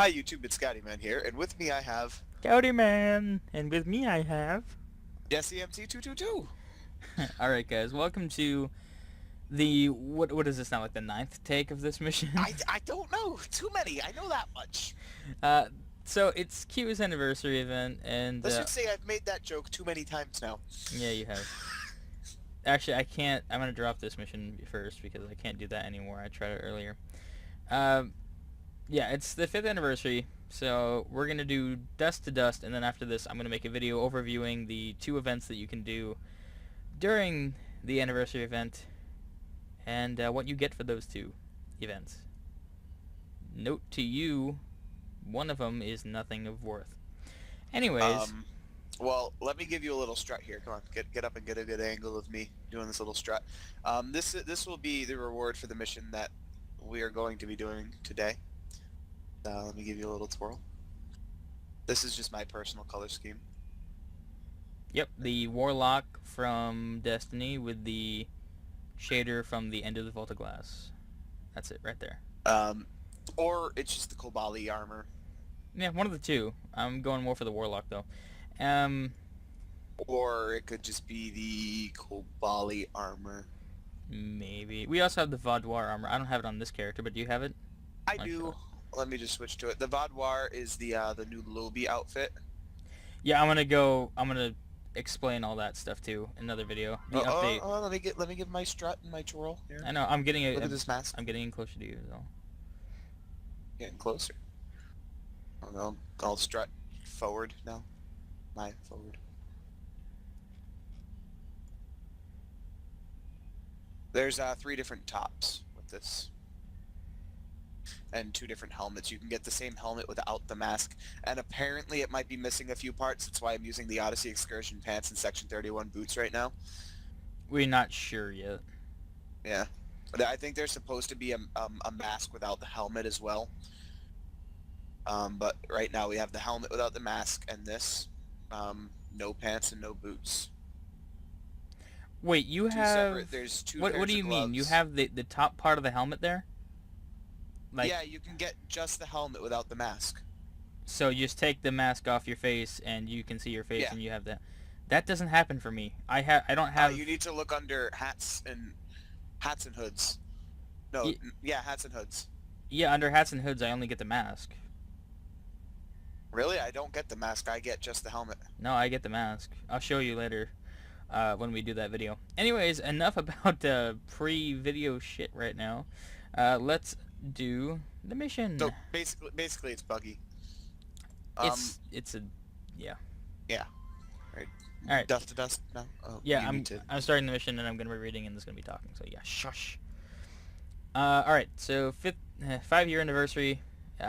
Hi YouTube, it's Scotty Man here, and with me I have Howdy, man. And with me, I have. Jesse MC222. All right, guys. Welcome to the what is this now? Like the ninth take of this mission. I don't know, too many, I know that much. uh, so it's Q's anniversary event, and Let's just say I've made that joke too many times now. yeah, you have. Actually, I can't. I'm gonna drop this mission first because I can't do that anymore. I tried it earlier. Um, yeah, it's the 5th anniversary, so we're gonna do Dust to Dust, and then after this, I'm gonna make a video overviewing the 2 events that you can do during the anniversary event, and what you get for those 2 events. Note to you, one of them is nothing of worth. Anyways, Well, let me give you a little strut here. Come on, get up and get a good angle of me doing this little strut. This will be the reward for the mission that we are going to be doing today. Let me give you a little twirl. This is just my personal color scheme. yep, the Warlock from Destiny with the shader from the end of the Volta Glass. That's it, right there. Or it's just the Kobali armor. Yeah, one of the 2. I'm going more for the Warlock, though. Or it could just be the Kobali armor. Maybe. We also have the Vaudoir armor. I don't have it on this character, but do you have it? I do. Let me just switch to it. The Vaudoir is the new Lobby outfit. Yeah, I'm gonna explain all that stuff too in another video. The update. Let me get my strut and my twirl here. I know. Look at this mask. I'm getting in closer to you, though. Getting closer. I'll strut forward now. My forward. There's 3 different tops with this. And 2 different helmets. You can get the same helmet without the mask, and apparently it might be missing a few parts. That's why I'm using the Odyssey Excursion pants and Section 31 boots right now. We're not sure yet. Yeah, but I think there's supposed to be a mask without the helmet as well. But right now we have the helmet without the mask and this. No pants and no boots. Wait, you have... There's 2 What do you mean? You have the top part of the helmet there? Like, yeah, you can get just the helmet without the mask. So you just take the mask off your face and you can see your face, yeah. And you have that. That doesn't happen for me. I don't have... You need to look under hats and hoods. No, yeah, hats and hoods. Yeah, under hats and hoods I only get the mask. Really? I don't get the mask. I get just the helmet. No, I get the mask. I'll show you later when we do that video. Anyways, enough about pre-video shit right now. Let's do the mission. So basically it's buggy. It's a yeah. Yeah. Right. All right. Dust to dust now. Oh, yeah, I'm starting the mission and I'm gonna be reading and there's gonna be talking. So yeah, shush. All right. So 5-year anniversary.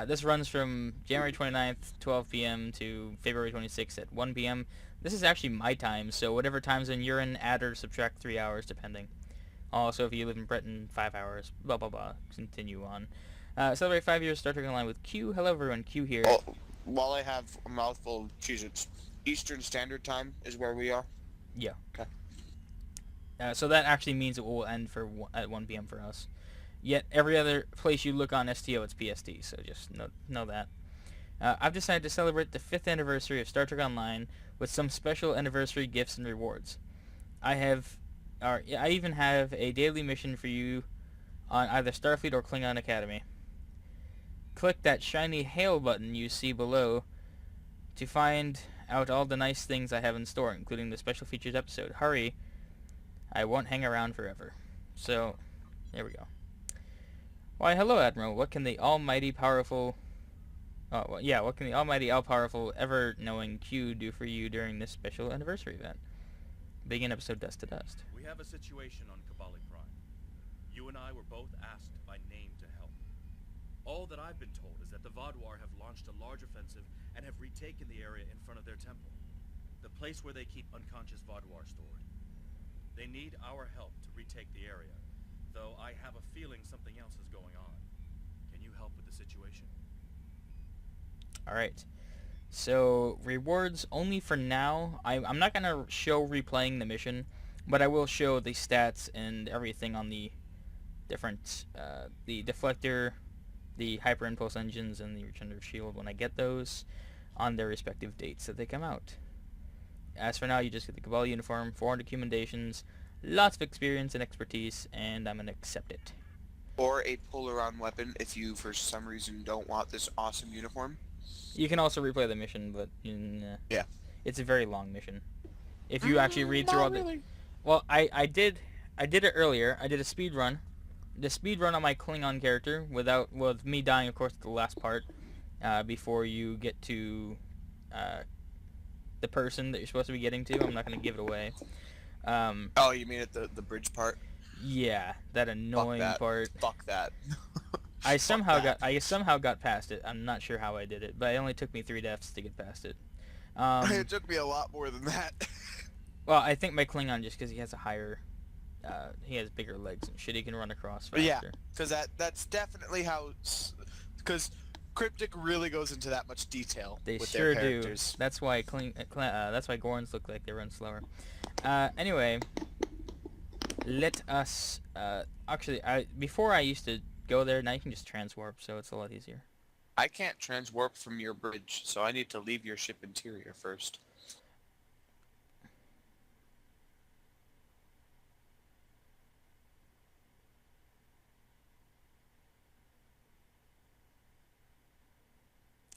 This runs from January 29th, 12 p.m. to February 26th at 1 p.m. This is actually my time, so whatever time zone you're in, add or subtract 3 hours depending. Also, if you live in Britain, 5 hours, blah, blah, blah. Continue on. Celebrate 5 years Star Trek Online with Q. Hello, everyone. Q here. Well, while I have a mouthful of Cheez-Its, Eastern Standard Time is where we are? Yeah. Okay. So that actually means it will end at 1 p.m. for us. Yet, every other place you look on STO, it's PST, so just know that. I've decided to celebrate the 5th anniversary of Star Trek Online with some special anniversary gifts and rewards. I even have a daily mission for you on either Starfleet or Klingon Academy. Click that shiny Hail button you see below to find out all the nice things I have in store, including the special features episode. Hurry, I won't hang around forever. So, there we go. Why, hello, Admiral. What can the almighty, powerful... what can the almighty, all-powerful, ever-knowing Q do for you during this special anniversary event? Begin episode Dust to Dust. We have a situation on Kabali Prime. You and I were both asked by name to help. All that I've been told is that the Vaudoir have launched a large offensive and have retaken the area in front of their temple, the place where they keep unconscious Vaudoir stored. They need our help to retake the area, though I have a feeling something else is going on. Can you help with the situation? Alright. So, rewards only for now. I'm not going to show replaying the mission, but I will show the stats and everything on the different, the deflector, the Hyper Impulse engines and the Regenerative Shield when I get those on their respective dates that they come out. As for now, you just get the Cabal uniform, 400 commendations, lots of experience and expertise, and I'm going to accept it. Or a Polaron weapon if you, for some reason, don't want this awesome uniform. You can also replay the mission, but Yeah. it's a very long mission. If you actually read through all really. the... Well, I did it earlier. I did a speed run. The speed run on my Klingon character with me dying, of course, at the last part, before you get to the person that you're supposed to be getting to. I'm not going to give it away. Oh, you mean at the bridge part? Yeah, that annoying part. Fuck that. I somehow that. got past it. I'm not sure how I did it, but it only took me 3 deaths to get past it. It took me a lot more than that. Well, I think my Klingon, just because he has a higher, he has bigger legs and shit, he can run across faster. Yeah, because that's definitely how. Because Cryptic really goes into that much detail They with sure their do. characters. That's why that's why Gorns look like they run slower. Anyway, let us. Actually, before I used to go there. Now you can just transwarp, so it's a lot easier. I can't transwarp from your bridge, so I need to leave your ship interior first.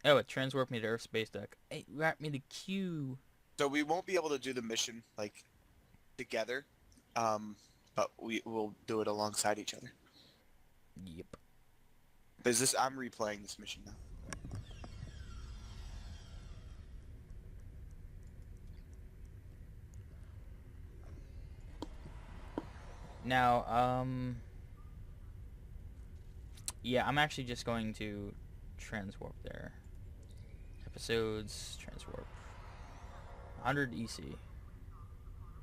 Oh, it transwarped me to Earth space deck. It wrapped me to Q. So we won't be able to do the mission like together, but we will do it alongside each other. Yep. I'm replaying this mission now. Now, yeah, I'm actually just going to transwarp there. Episodes, transwarp. 100 EC.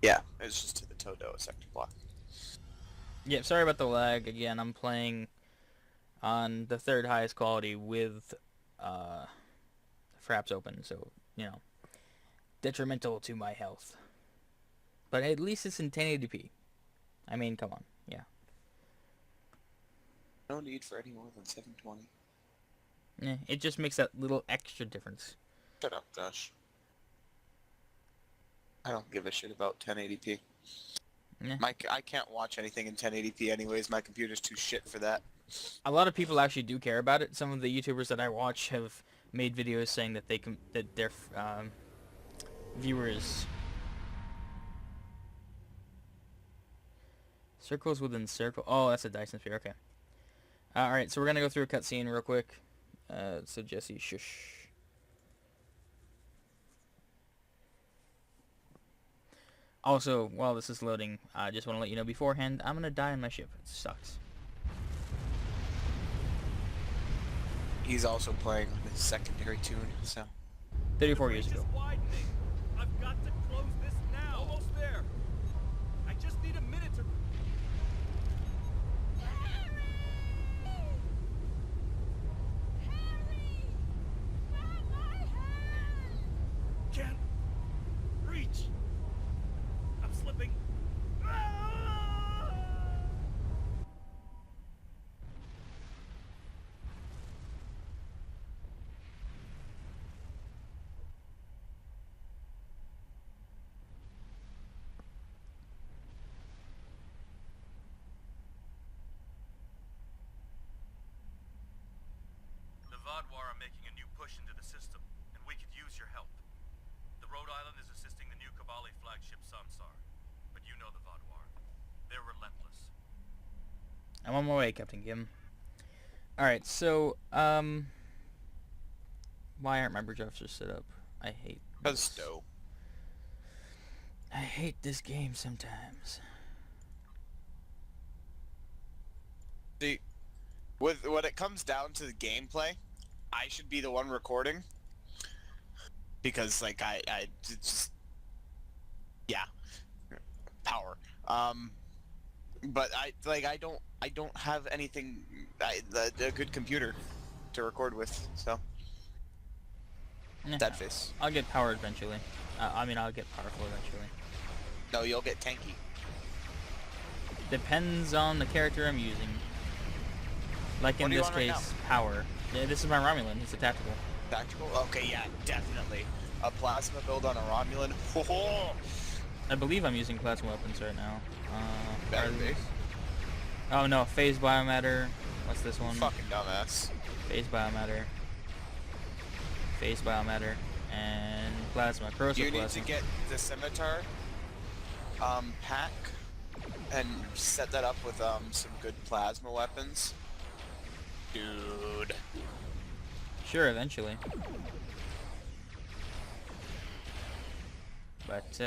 Yeah, it's just to the Todo sector block. Yeah, sorry about the lag. Again, I'm playing on the 3rd highest quality with fraps open, so, you know, detrimental to my health. But at least it's in 1080p. I mean, come on, yeah. No need for any more than 720. Yeah, it just makes that little extra difference. Shut up, Josh. I don't give a shit about 1080p. Yeah. I can't watch anything in 1080p anyways. My computer's too shit for that. A lot of people actually do care about it. Some of the YouTubers that I watch have made videos saying that that their viewers circles within circle. Oh, that's a Dyson sphere. Okay. All right, so we're gonna go through a cutscene real quick. So Jesse, shush. Also, while this is loading, I just want to let you know beforehand, I'm gonna die on my ship. It sucks. He's also playing on his secondary tune, so. 34 years ago. Widening. I've got to close this now. Almost there. I just need a minute to. Can't reach. I'm slipping. The Vodwar are making a new push into the system, and we could use your help. The Rhode Island is assisting the new Kabali flagship Sansar, but you know the Vodwar. They're relentless. I'm on my way, Captain Kim. Alright, so, why aren't my bridge officers set up? I hate Because this. Stowe. I hate this game sometimes. See, when it comes down to the gameplay, I should be the one recording. Because, like, I just... Yeah. Power. But I don't have anything, a good computer to record with, so. Nah, That face. I'll get power eventually. I mean, I'll get powerful eventually. No, you'll get tanky. Depends on the character I'm using. Like in What are you this on right case, power. Yeah, this is my Romulan. He's a tactical. Tactical? Okay, yeah, definitely. A plasma build on a Romulan. Ho I believe I'm using plasma weapons right now. Better are be. these- Oh no, phase biomatter. What's this one? Fucking dumbass. Phase biomatter. Phase biomatter. And plasma. Corrosive You need plasma. to get the scimitar pack and set that up with some good plasma weapons. Dude. Sure, eventually. But,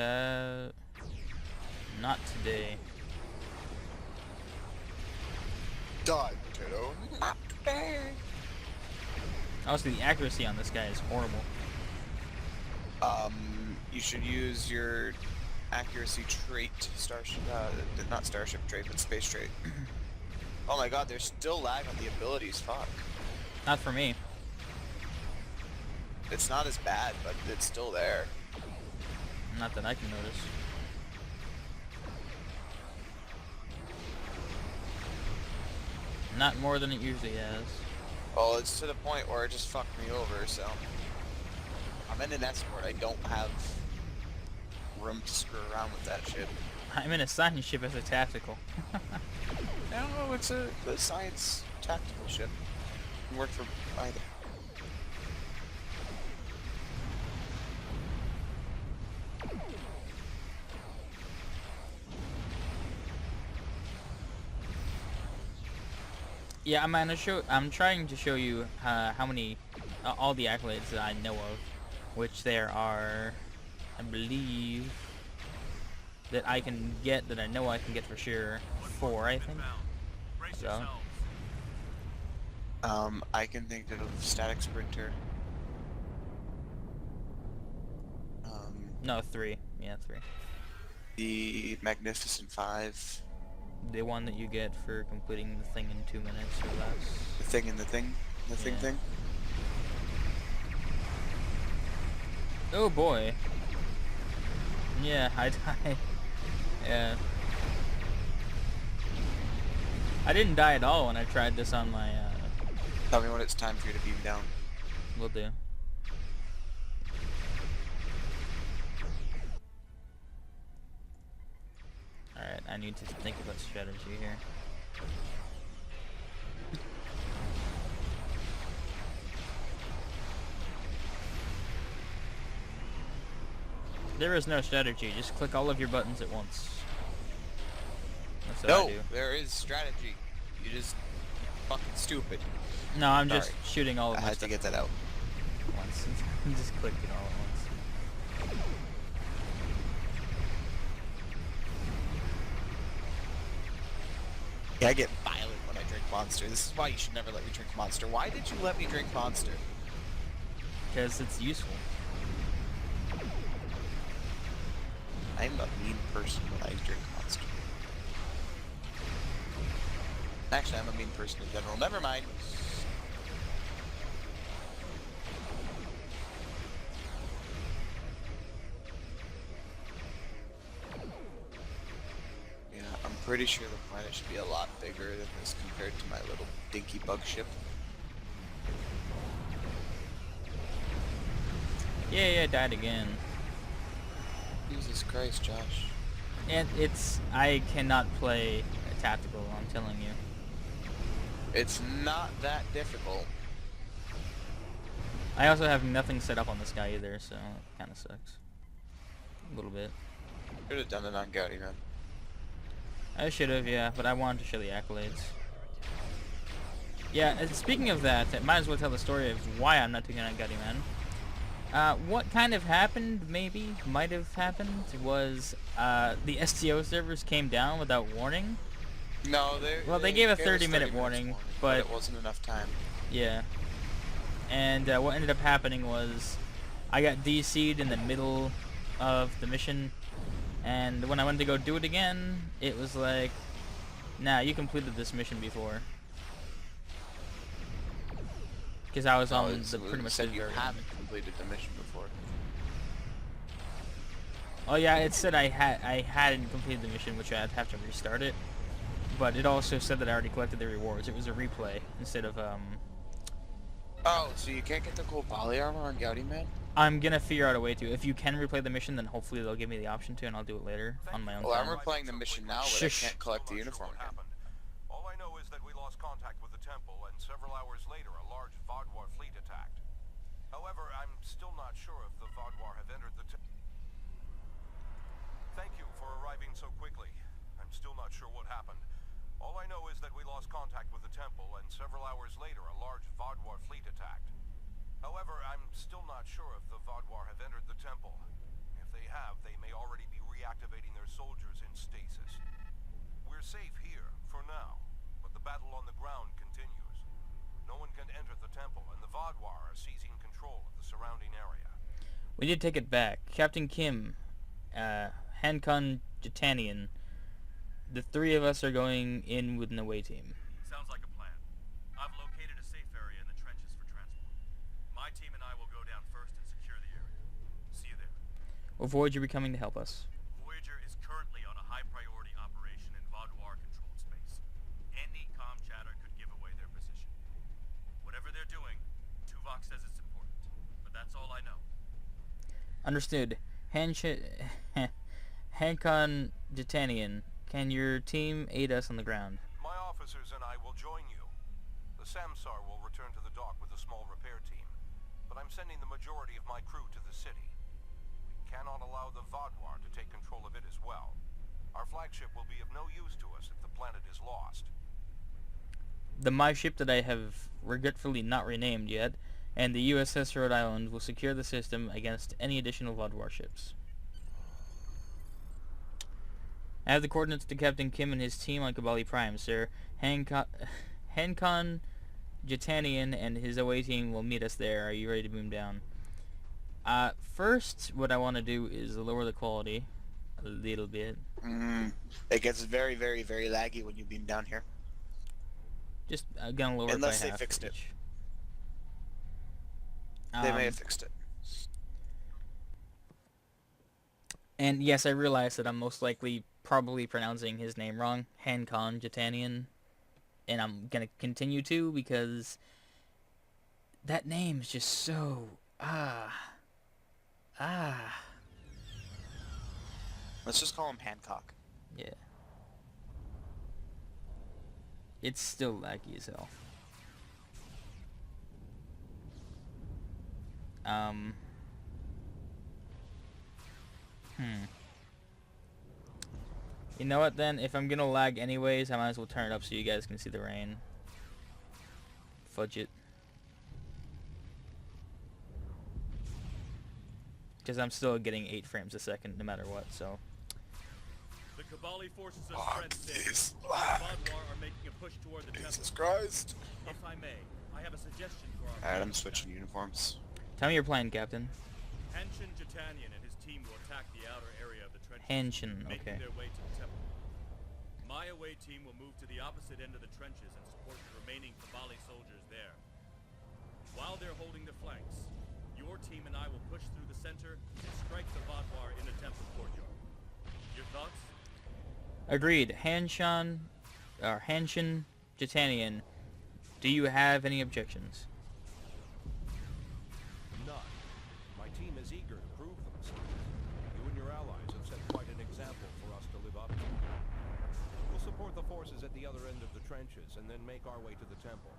not today. Die, potato. Not today. Also, the accuracy on this guy is horrible. You should use your accuracy trait, starship, not starship trait, but space trait. Oh my god, there's still lag on the abilities, fuck. Not for me. It's not as bad, but it's still there. Not that I can notice. Not more than it usually has. Well, it's to the point where it just fucked me over, so... I'm in an escort, I don't have room to screw around with that shit. I'm in a science ship as a tactical. No, it's a science tactical ship. Can work for either. Yeah, I'm trying to show you how many, all the accolades that I know of, which there are, I believe, that I can get, that I know I can get for sure, 4, I think. So, I can think of Static Sprinter. no, 3. Yeah, 3. The Magnificent Five. The one that you get for completing the thing in 2 minutes or less. The thing and the thing? The Yeah. thing? Oh boy. Yeah, I died. Yeah. I didn't die at all when I tried this on my, Tell me when it's time for you to beam down. will do. Alright, I need to think about strategy here. There is no strategy, just click all of your buttons at once. That's what I No, do. there is strategy. You just fucking stupid. No, I'm just Sorry. shooting all of I my had to stuff get that out. at once. You just clicked it all at once. Yeah, I get violent when I drink Monster. This is why you should never let me drink Monster. Why did you let me drink Monster? Because it's useful. I'm a mean person when I drink Monster. Actually, I'm a mean person in general. Never mind. Yeah, I'm pretty sure the planet should be a lot bigger than this compared to my little dinky bug ship. Yeah, died again. Jesus Christ, Josh. And I cannot play a tactical, I'm telling you. It's not that difficult. I also have nothing set up on this guy either, so it kind of sucks. A little bit. Could have done it on Gaudy, man. I should have, yeah, but I wanted to show the accolades. Yeah, and speaking of that, I might as well tell the story of why I'm not taking on Gutty Man. What kind of happened, might have happened, was the STO servers came down without warning. No, They gave a us 30-minute 30 warning, minutes but it wasn't enough time. yeah. And what ended up happening was I got DC'd in the middle of the mission, and when I went to go do it again, it was like, nah, you completed this mission before. Because I was on the pretty much said the you very haven't end. completed the mission before. Oh yeah, it said I hadn't completed the mission, which I'd have to restart it. but it also said that I already collected the rewards. It was a replay instead of Oh, so you can't get the gold body armor on Gouty Man? I'm gonna figure out a way to. If you can replay the mission, then hopefully they'll give me the option to, and I'll do it later on my own Well, I'm time. replaying the mission now, but Shush. I can't collect the uniform again. All I know is that we lost contact with the temple, and several hours later, a large Vodwar fleet attacked. However, I'm still not sure if the Vodwar have entered the Thank you for arriving so quickly. I'm still not sure what happened. All I know is that we lost contact with the temple, and several hours later, a large Vodwar fleet attacked. However, I'm still not sure if the Vodwar have entered the temple. If they have, they may already be reactivating their soldiers in stasis. We're safe here, for now, but the battle on the ground continues. No one can enter the temple, and the Vodwar are seizing control of the surrounding area. We need to take it back. Captain Kim, Hankon Jitanian, the three of us are going in with an away team. Sounds like a plan. I've located a safe area in the trenches for transport. My team and I will go down first and secure the area. See you there. Will Voyager be coming to help us? Voyager is currently on a high-priority operation in Vodwar-controlled space. Any comm chatter could give away their position. Whatever they're doing, Tuvok says it's important, but that's all I know. Understood. Hankon Jitanian, can your team aid us on the ground? My officers and I will join you. The Samsar will return to the dock with a small repair team, but I'm sending the majority of my crew to the city. We cannot allow the Vodwar to take control of it as well. Our flagship will be of no use to us if the planet is lost. My ship that I have regretfully not renamed yet, and the USS Rhode Island will secure the system against any additional Vodwar ships. I have the coordinates to Captain Kim and his team on Kabali Prime, sir. Hankon Jitanian and his away team will meet us there. Are you ready to boom down? First, what I want to do is lower the quality a little bit. It gets very, very, very laggy when you beam down here. Just gonna lower Unless it they by half fixed it. each. They may have fixed it. And yes, I realize that I'm most likely probably pronouncing his name wrong, Hankon Jitanian, and I'm gonna continue to because that name is just so Let's just call him Hancock. yeah. It's still laggy as hell. You know what then? If I'm gonna lag anyways, I might as well turn it up so you guys can see the rain. Fudge it. Because I'm still getting 8 frames a second no matter what, so. The Kabali forces are Fuck strength this The lag. Vodwar are making a push toward the Jesus temple. Christ. If I may, I have a suggestion for our Alright, I'm plan. switching uniforms. Tell me your plan, Captain. Hanshin Jitanian and his team will attack the outer area of the trenches, Hanshin, making okay. their way to the temple. My away team will move to the opposite end of the trenches and support the remaining Kabali soldiers there. While they're holding the flanks, your team and I will push through the center and strike the Vodwar in the temple courtyard. Your thoughts? Agreed. Hanshin Jitanian, do you have any objections? None. My team is eager to prove themselves. You and your allies have set quite an example for us to live up to. We'll support the forces at the other end of the trenches and then make our way to the temple.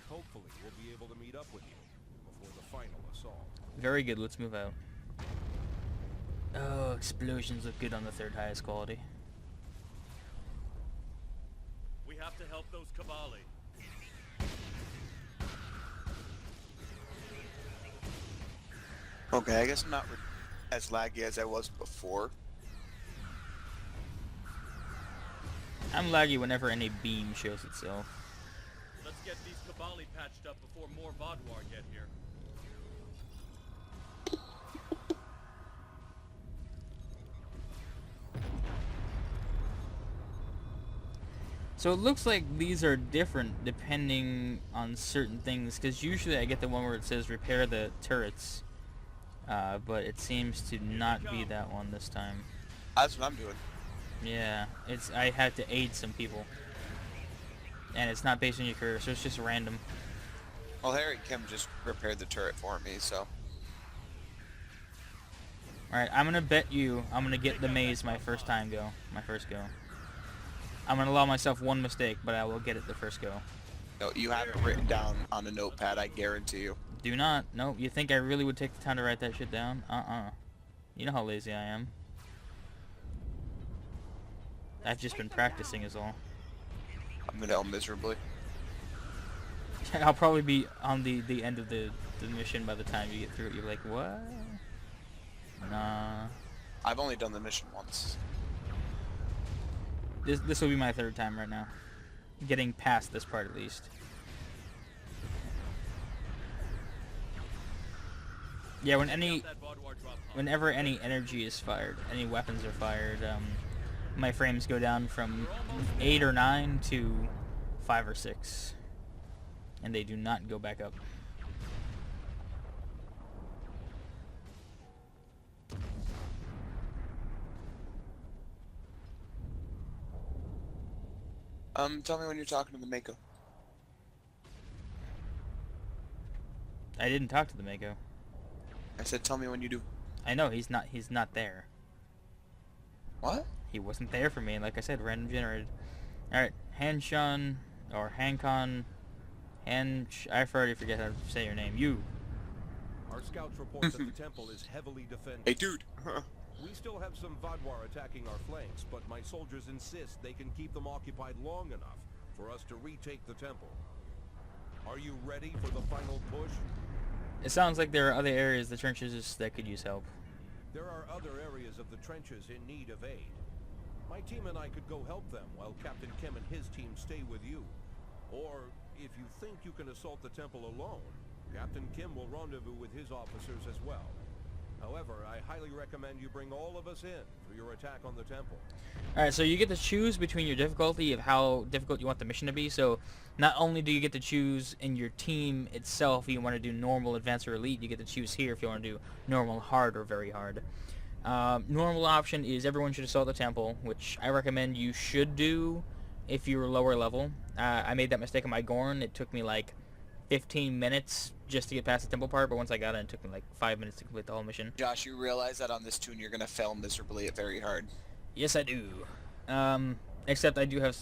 Hopefully, we'll be able to meet up with you before the final assault. Very good, let's move out. Oh, explosions look good on the third highest quality. We have to help those Kabali. Okay, I guess I'm not as laggy as I was before. I'm laggy whenever any beam shows itself. Let's get these Kabali patched up before more Vodwar get here. So it looks like these are different depending on certain things, because usually I get the one where it says repair the turrets, but it seems to not be that one this time. That's what I'm doing. Yeah, I had to aid some people. And it's not based on your career, so it's just random. Well, Harry Kim just repaired the turret for me, so... Alright, I'm gonna bet you I'm gonna get the maze my first go. I'm gonna allow myself one mistake, but I will get it the first go. No, you have it written down on a notepad, I guarantee you. Do not. No, you think I really would take the time to write that shit down? You know how lazy I am. I've just been practicing is all. I'm gonna fail miserably. I'll probably be on the end of the mission by the time you get through it. You're like, what? Nah. I've only done the mission once. This will be my third time right now. Getting past this part at least. Yeah, whenever any energy is fired, any weapons are fired, my frames go down from 8 or 9 to 5 or 6. And they do not go back up. Tell me when you're talking to the Mako. I didn't talk to the Mako. I said tell me when you do. I know, he's not there. What? He wasn't there for me, like I said, random generated. Alright, Hanshan, or Hankon, I already forget how to say your name. You. Our scouts report that the temple is heavily defended. Hey, dude. We still have some Vadwar attacking our flanks, but my soldiers insist they can keep them occupied long enough for us to retake the temple. Are you ready for the final push? It sounds like there are other areas of the trenches that could use help. There are other areas of the trenches in need of aid. My team and I could go help them while Captain Kim and his team stay with you. Or, if you think you can assault the temple alone, Captain Kim will rendezvous with his officers as well. However, I highly recommend you bring all of us in for your attack on the temple. Alright, so you get to choose between your difficulty of how difficult you want the mission to be. So not only do you get to choose in your team itself if you want to do normal, advanced, or elite, you get to choose here if you want to do normal, hard, or very hard. Normal option is everyone should assault the temple, which I recommend you should do if you're lower level. I made that mistake on my Gorn. It took me like 15 minutes just to get past the temple part, but once I got it took me like 5 minutes to complete the whole mission. Josh, you realize that on this tune you're gonna fail miserably at very hard. Yes, I do. Except I do have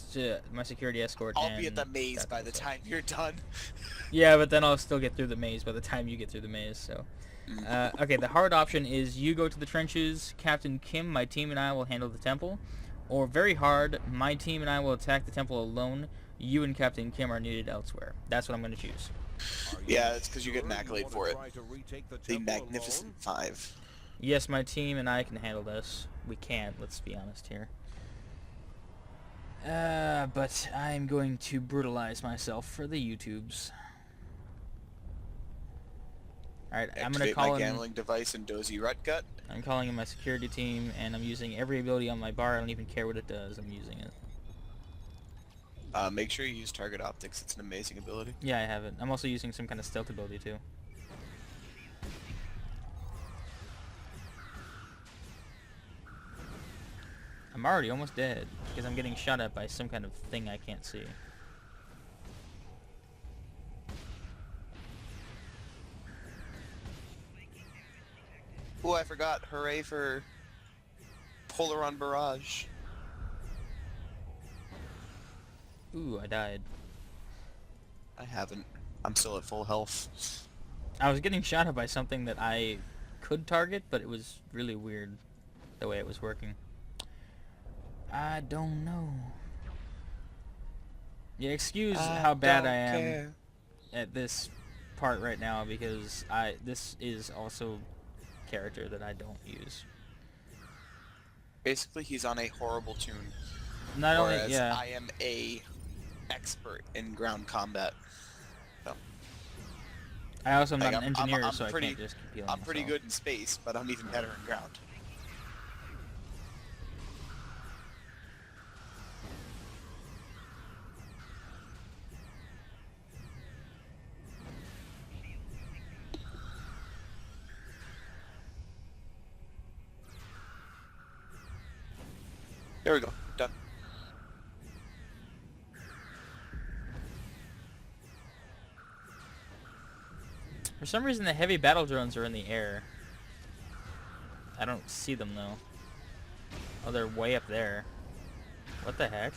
my security escort. I'll be at the maze by the time you're done. Yeah, but then I'll still get through the maze by the time you get through the maze, so... okay, the hard option is you go to the trenches, Captain Kim, my team, and I will handle the temple. Or very hard, my team and I will attack the temple alone. You and Captain Kim are needed elsewhere. That's what I'm going to choose. Yeah, it's because you get an accolade for it. The Magnificent Five. Yes, my team and I can handle this. We can't, let's be honest here. But I'm going to brutalize myself for the YouTubes. Alright, I'm going to call my in... gambling device and Dozy Rutgut. I'm calling in my security team, and I'm using every ability on my bar. I don't even care what it does. I'm using it. Make sure you use target optics. It's an amazing ability. Yeah, I have it. I'm also using some kind of stealth ability, too. I'm already almost dead, because I'm getting shot at by some kind of thing I can't see. Oh, I forgot. Hooray for Polaron Barrage. Ooh, I died. I haven't. I'm still at full health. I was getting shot at by something that I could target, but it was really weird the way it was working. I don't know. Yeah, excuse how bad I am at this part right now, because this is also character that I don't use. Basically, he's on a horrible tune. Not only, whereas yeah. I am a expert in ground combat. So, I also am like, not an engineer, I'm so pretty, I can't just keep healing I'm pretty myself. good in space, but I'm even better in ground. There we go. Done. For some reason, the heavy battle drones are in the air. I don't see them, though. Oh, they're way up there. What the heck?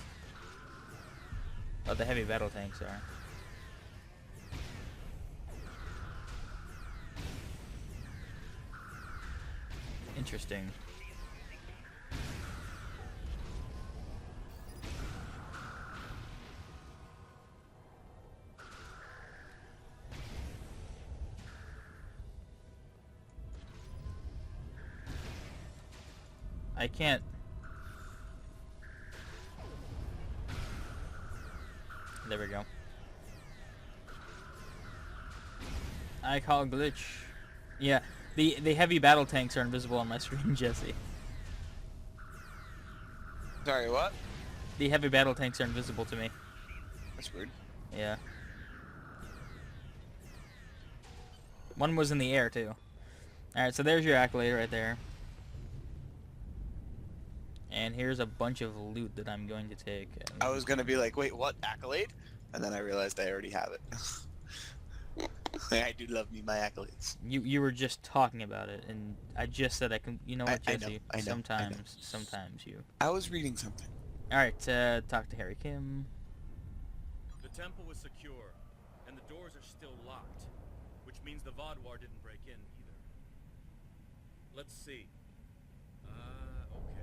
Oh, the heavy battle tanks are. Interesting. I can't. There we go. I call glitch. Yeah, the heavy battle tanks are invisible on my screen, Jesse. Sorry, what? The heavy battle tanks are invisible to me. That's weird. Yeah. One was in the air, too. Alright, so there's your accolade right there. And here's a bunch of loot that I'm going to take. I was gonna be like, wait, what accolade? And then I realized I already have it. I do love me my accolades. You were just talking about it, and I just said I can. You know what, I know, Jesse? I know. Sometimes you. I was reading something. All right, talk to Harry Kim. The temple was secure, and the doors are still locked, which means the Vodwar didn't break in either. Let's see. Okay.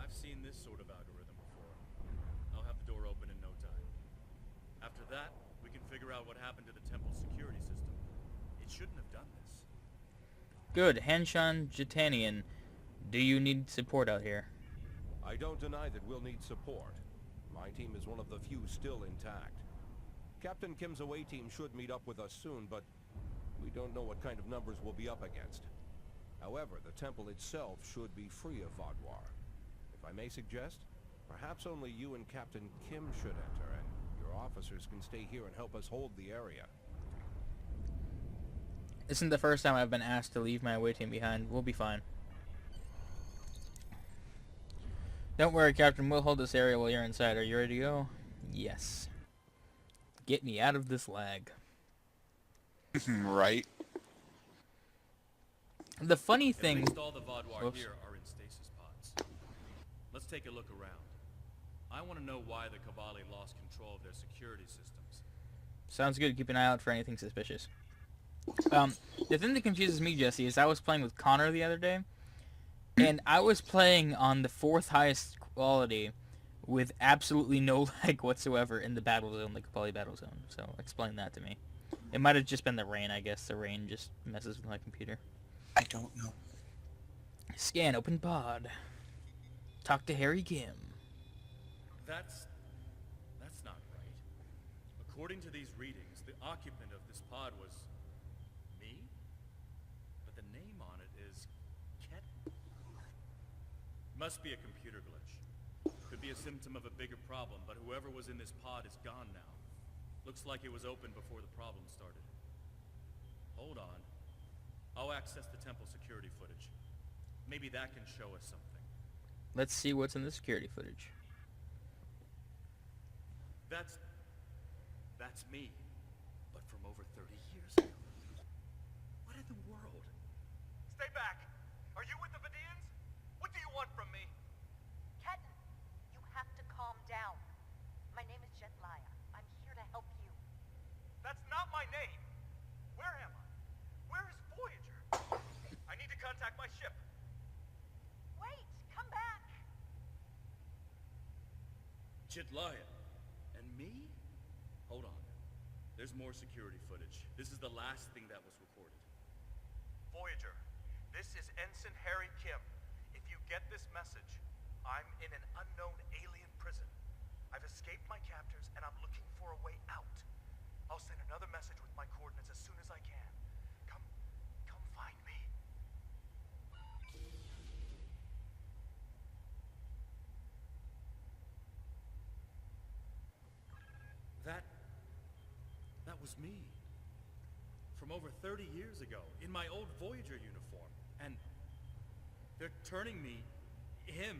I've seen this sort of algorithm before. I'll have the door open in no time. After that, we can figure out what happened to the temple security system. It shouldn't have done this. Good, Hanshan Jitanian. Do you need support out here? I don't deny that we'll need support. My team is one of the few still intact. Captain Kim's away team should meet up with us soon, but we don't know what kind of numbers we'll be up against. However, the temple itself should be free of Vodwar. If I may suggest, perhaps only you and Captain Kim should enter, and your officers can stay here and help us hold the area. This isn't the first time I've been asked to leave my away team behind. We'll be fine. Don't worry, Captain. We'll hold this area while you're inside. Are you ready to go? Yes. Get me out of this lag. Right. The funny At thing... least all the Vodwar Whoops. here are in stasis pods. Let's take a look around. I want to know why the Kabali lost control of their security systems. Sounds good. Keep an eye out for anything suspicious. The thing that confuses me, Jesse, is I was playing with Connor the other day, and I was playing on the 4th highest quality with absolutely no lag whatsoever in the battle zone, the Kabali battle zone. So explain that to me. It might have just been the rain, I guess. The rain just messes with my computer. I don't know. Scan open pod. Talk to Harry Kim. That's not right. According to these readings, the occupant of this pod was me? But the name on it is Ket. Must be a computer glitch. Could be a symptom of a bigger problem, but whoever was in this pod is gone now. Looks like it was open before the problem started. Hold on. I'll access the temple security footage. Maybe that can show us something. Let's see what's in the security footage. That's me. But from over 30 years ago. What in the world? Stay back! Are you with the Vidians? What do you want from me? Ketan, you have to calm down. My name is Jetlaya. I'm here to help you. That's not my name! Where am I? Where is Voyager? I need to contact my ship. Wait, come back. Chitlaya. And me? Hold on. There's more security footage. This is the last thing that was recorded. Voyager, this is Ensign Harry Kim. If you get this message, I'm in an unknown alien prison. I've escaped my captors and I'm looking for a way out. I'll send another message with my coordinates as soon as I can. Come find me. That was me. From over 30 years ago, in my old Voyager uniform. And they're turning me, him,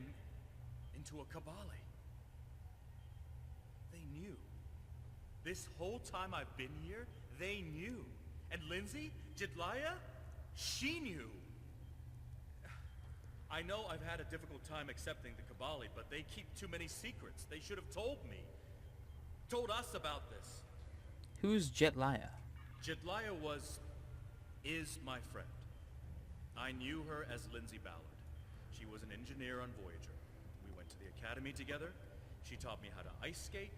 into a Kabali. They knew. This whole time I've been here, they knew. And Lindsay, Jedliah, she knew. I know I've had a difficult time accepting the Kabali, but they keep too many secrets. They should have told me. Told us about this. Who's Jetliah? Jedliah is my friend. I knew her as Lindsay Ballard. She was an engineer on Voyager. We went to the academy together. She taught me how to ice skate.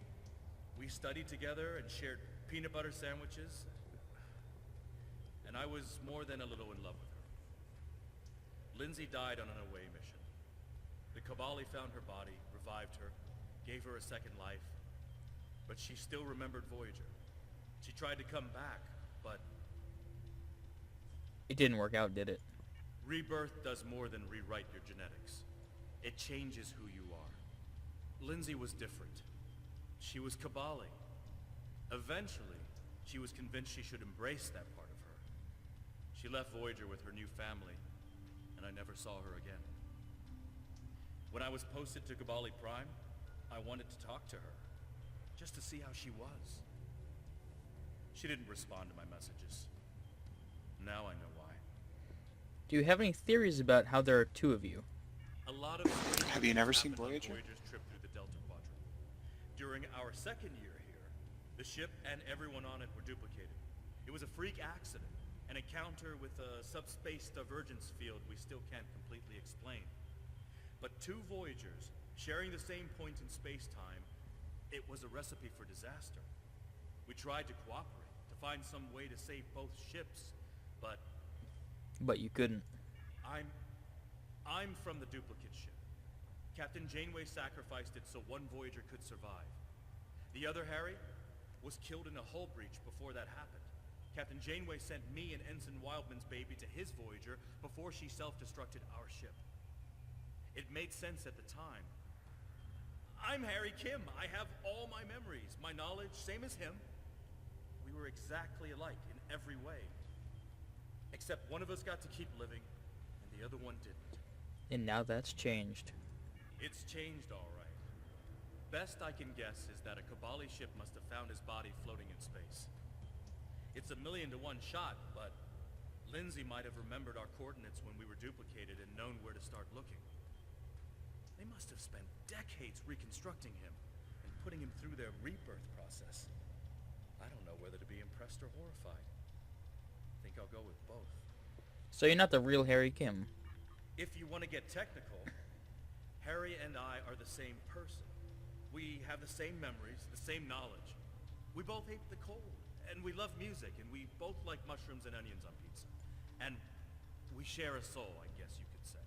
We studied together and shared peanut butter sandwiches. And I was more than a little in love with her. Lindsay died on an away mission. The Kabali found her body, revived her, gave her a second life. But she still remembered Voyager. She tried to come back, but It didn't work out, did it? rebirth does more than rewrite your genetics. It changes who you are. Lindsay was different. She was Kabali. Eventually, she was convinced she should embrace that part of her. She left Voyager with her new family, and I never saw her again. When I was posted to Kabali Prime, I wanted to talk to her, just to see how she was. She didn't respond to my messages. Now I know why. Do you have any theories about how there are two of you? A lot of Have you never seen happened on Voyager? Voyager's trip through the Delta Quadrant. During our second year here, the ship and everyone on it were duplicated. It was a freak accident, an encounter with a subspace divergence field we still can't completely explain. But two Voyagers, sharing the same point in space-time, it was a recipe for disaster. We tried to cooperate, to find some way to save both ships, but But you couldn't. I'm from the duplicate ship. Captain Janeway sacrificed it so one Voyager could survive. The other, Harry, was killed in a hull breach before that happened. Captain Janeway sent me and Ensign Wildman's baby to his Voyager before she self-destructed our ship. It made sense at the time. I'm Harry Kim. I have all my memories, my knowledge, same as him. We were exactly alike in every way. Except one of us got to keep living, and the other one didn't. And now that's changed. It's changed all right. Best I can guess is that a Kabali ship must have found his body floating in space. It's a 1,000,000 to 1 shot, but Lindsay might have remembered our coordinates when we were duplicated and known where to start looking. They must have spent decades reconstructing him and putting him through their rebirth process. I don't know whether to be impressed or horrified. I think I'll go with both. So you're not the real Harry Kim. If you want to get technical, Harry and I are the same person. We have the same memories, the same knowledge. We both hate the cold, and we love music, and we both like mushrooms and onions on pizza. And we share a soul, I guess you could say,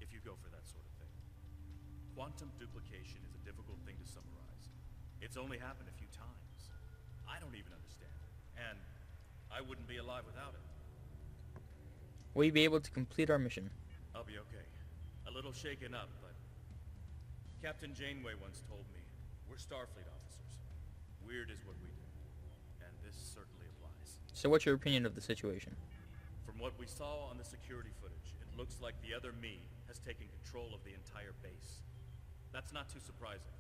if you go for that sort of thing. Quantum duplication is a difficult thing to summarize. It's only happened a few times. I don't even understand it, and I wouldn't be alive without it. Will you be able to complete our mission? I'll be okay. A little shaken up, but Captain Janeway once told me, we're Starfleet officers. Weird is what we do. And this certainly applies. So what's your opinion of the situation? From what we saw on the security footage, it looks like the other me has taken control of the entire base. That's not too surprising.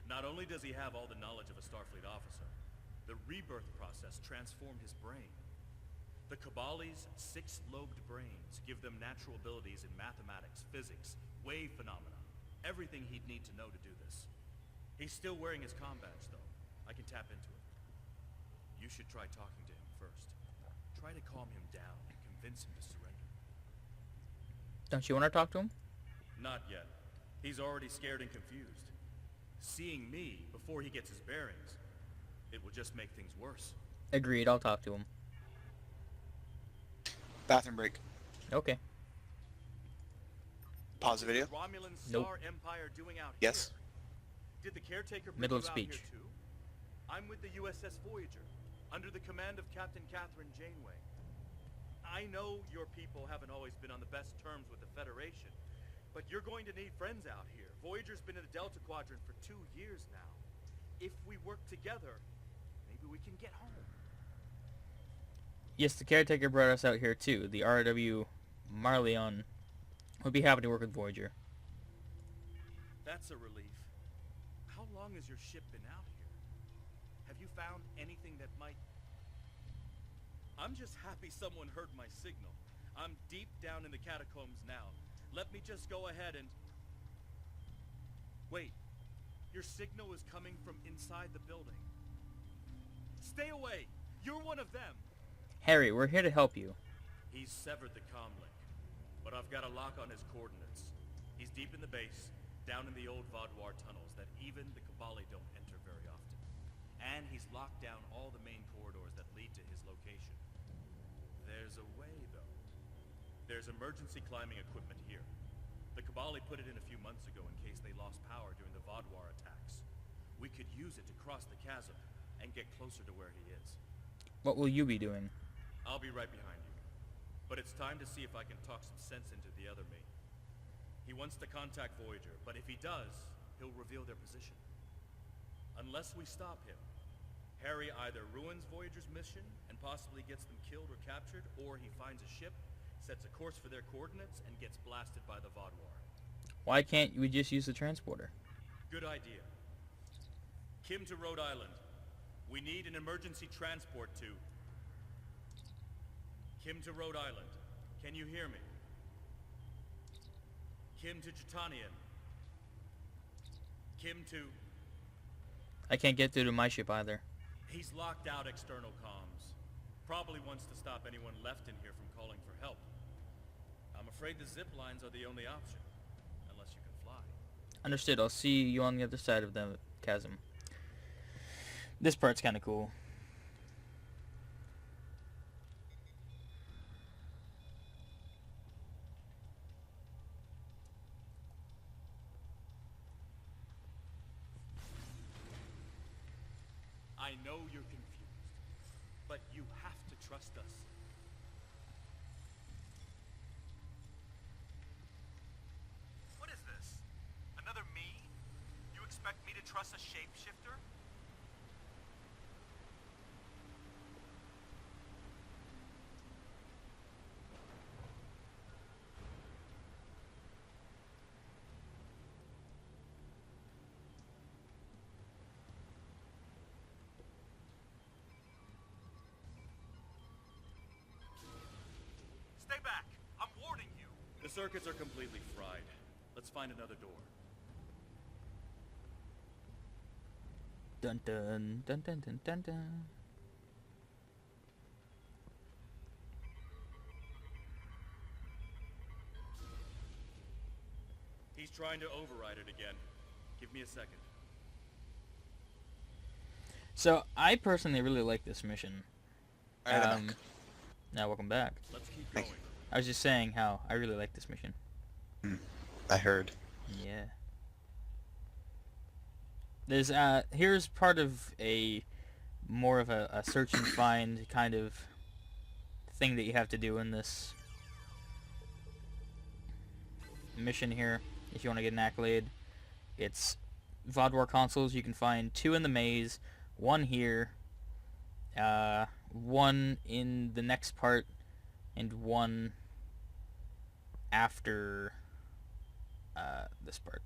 Not only does he have all the knowledge of a Starfleet officer, the rebirth process transformed his brain. The Kabali's 6-lobed brains give them natural abilities in mathematics, physics, wave phenomena, everything he'd need to know to do this. He's still wearing his comm badge, though. I can tap into it. You should try talking to him first. Try to calm him down and convince him to surrender. Don't you want to talk to him? Not yet. He's already scared and confused. Seeing me before he gets his bearings, it will just make things worse. Agreed, I'll talk to him. Bathroom break. Okay. Pause the video. Romulan Nope. Star Empire doing out Yes. here? Did the caretaker bring Middle you of out here speech. too? I'm with the USS Voyager, under the command of Captain Catherine Janeway. I know your people haven't always been on the best terms with the Federation, but you're going to need friends out here. Voyager's been in the Delta Quadrant for 2 years now. If we work together, maybe we can get home. Yes, the caretaker brought us out here too. The RW Marleon would be happy to work with Voyager. That's a relief. How long has your ship been out here? Have you found anything that might... I'm just happy someone heard my signal. I'm deep down in the catacombs now. Let me just go ahead and... Wait. Your signal is coming from inside the building. Stay away! You're one of them! Harry, we're here to help you. He's severed the comm link, but I've got a lock on his coordinates. He's deep in the base, down in the old Vaudouar tunnels that even the Cabali don't enter very often. And he's locked down all the main corridors that lead to his location. There's a way, though. There's emergency climbing equipment here. The Cabali put it in a few months ago in case they lost power during the Vaudouar attacks. We could use it to cross the chasm and get closer to where he is. What will you be doing? I'll be right behind you. But it's time to see if I can talk some sense into the other me. He wants to contact Voyager, but if he does, he'll reveal their position. Unless we stop him, Harry either ruins Voyager's mission and possibly gets them killed or captured, or he finds a ship, sets a course for their coordinates, and gets blasted by the Vaudouar. Why can't we just use the transporter? Good idea. Kim to Rhode Island. We need an emergency transport to... Kim to Rhode Island. Can you hear me? Kim to Jatanian. Kim to... I can't get through to my ship either. He's locked out external comms. Probably wants to stop anyone left in here from calling for help. I'm afraid the zip lines are the only option. Unless you can fly. Understood. I'll see you on the other side of the chasm. This part's kind of cool. I know you're confused, but you have to trust us. What is this? Another me? You expect me to trust a shapeshifter? Stay back! I'm warning you! The circuits are completely fried. Let's find another door. Dun dun dun dun dun dun dun. He's trying to override it again. Give me a second. So, I personally really like this mission. Alright, I'm back. Now, welcome back. Let's keep Thank going. I was just saying how I really like this mission. I heard. Yeah. There's, here's part of a, more of a search and find kind of thing that you have to do in this mission here, if you want to get an accolade. It's Vaudouar consoles. You can find 2 in the maze, 1 here, 1 in the next part, and 1 after this part.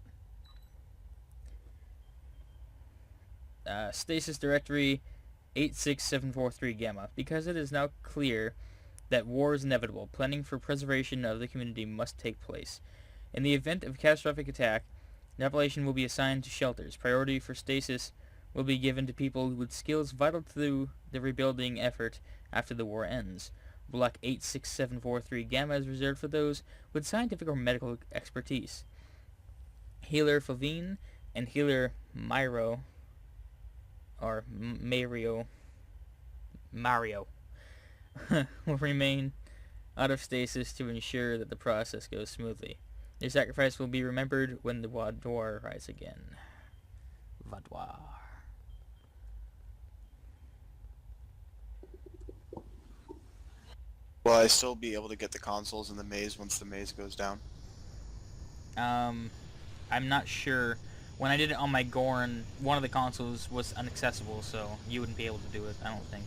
Stasis Directory 86743 Gamma. Because it is now clear that war is inevitable, planning for preservation of the community must take place. In the event of a catastrophic attack, an appellation will be assigned to shelters. Priority for stasis will be given to people with skills vital to the rebuilding effort after the war ends. Block 86743 Gamma is reserved for those with scientific or medical expertise. Healer Favine and Healer Mario will remain out of stasis to ensure that the process goes smoothly. Their sacrifice will be remembered when the Vaudouar rise again. Vaudouar. Will I still be able to get the consoles in the maze once the maze goes down? I'm not sure. When I did it on my Gorn, one of the consoles was inaccessible, so you wouldn't be able to do it, I don't think.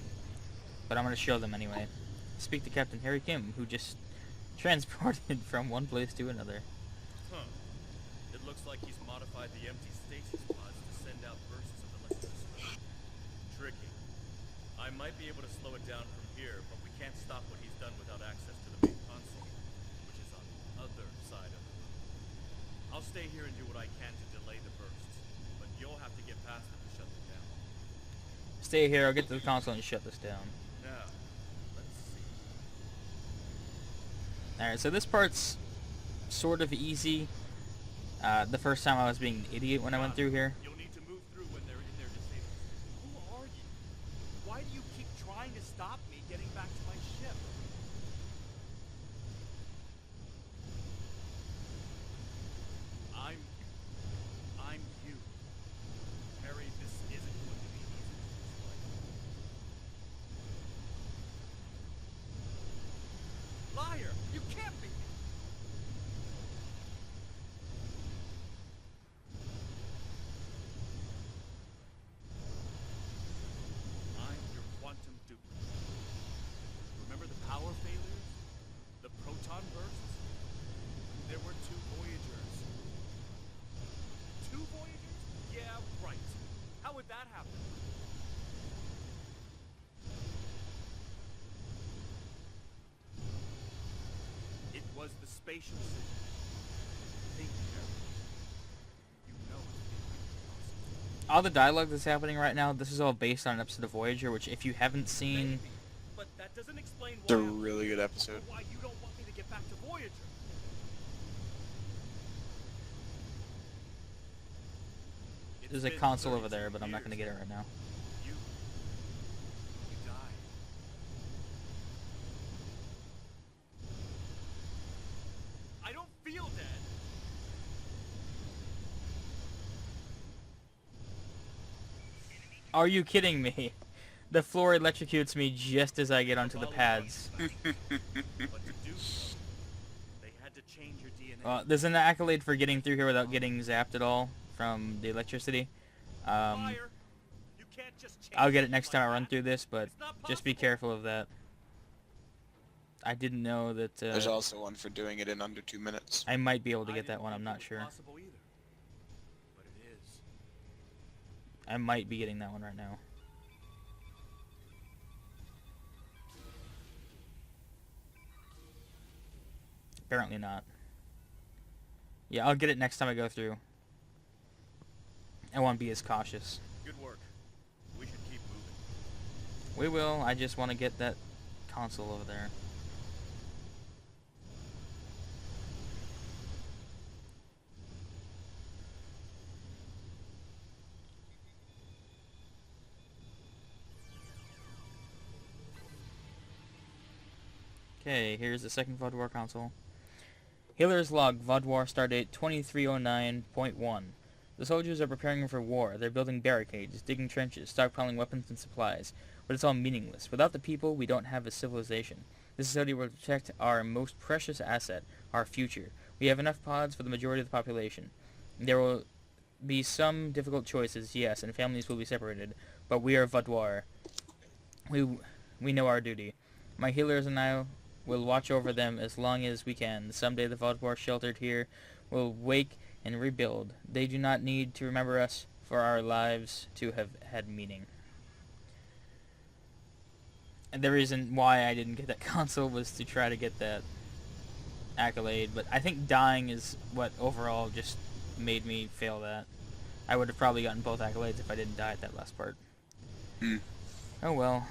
But I'm going to show them anyway. Speak to Captain Harry Kim, who just transported from one place to another. Huh. It looks Looks like he's modified the empty stasis pods to send out bursts of electricity. Tricky. I might be able to slow it down from here, but we can't stop what he's done without access to the main console, which is on the other side of the room. I'll stay here and do what I can to delay the bursts, but you'll have to get past them to shut them down. Stay here, I'll get to the console and shut this down. Now, let's see. Alright, so this part's sort of easy. The first time I was being an idiot when I went through here. You'll need to move through when they're in their disabled. Who are you? Why do you keep trying to stop me getting back to my ship? I'm you. Harry, this isn't going to be easy to explain. Liar! You can't be! I'm your quantum duplicate. Remember the power failures? The proton bursts? There were 2 Voyagers. 2 Voyagers? Yeah, right. How would that happen? It was the spatial signal. Think, Harry. You know it's impossible. All the dialogue that's happening right now, this is all based on an episode of Voyager, which if you haven't seen... Maybe, but that doesn't explain It's a why really good episode. why you don't want me to get back to Voyager. There's a console over there, but I'm not going to get it right now. You died. I don't feel dead. Are you kidding me? The floor electrocutes me just as I get onto the pads. But to do so, they had to change your DNA. There's an accolade for getting through here without getting zapped at all from the electricity. Fire. You can't just change I'll get it something next like time I run that. through this, but It's not just be possible. careful of that. I didn't know that There's also one for doing it in under 2 minutes. I might be able to I get that didn't one, think I'm it not was sure. possible either. But it is. I might be getting that one right now. Apparently not. Yeah, I'll get it next time I go through. I won't be as cautious. Good work. We should keep moving. We will, I just want to get that console over there. Okay, here's the second Vaadwaur console. Healer's log, Vaadwaur stardate 2309.1. The soldiers are preparing for war. They're building barricades, digging trenches, stockpiling weapons and supplies. But it's all meaningless. Without the people, we don't have a civilization. This society will protect our most precious asset, our future. We have enough pods for the majority of the population. There will be some difficult choices, yes, and families will be separated. But we are Vaadwaur. We know our duty. My healers and I will watch over them as long as we can. Someday the Vaadwaur sheltered here will wake and rebuild. They do not need to remember us for our lives to have had meaning. And the reason why I didn't get that console was to try to get that accolade, but I think dying is what overall just made me fail that. I would have probably gotten both accolades if I didn't die at that last part. Oh well.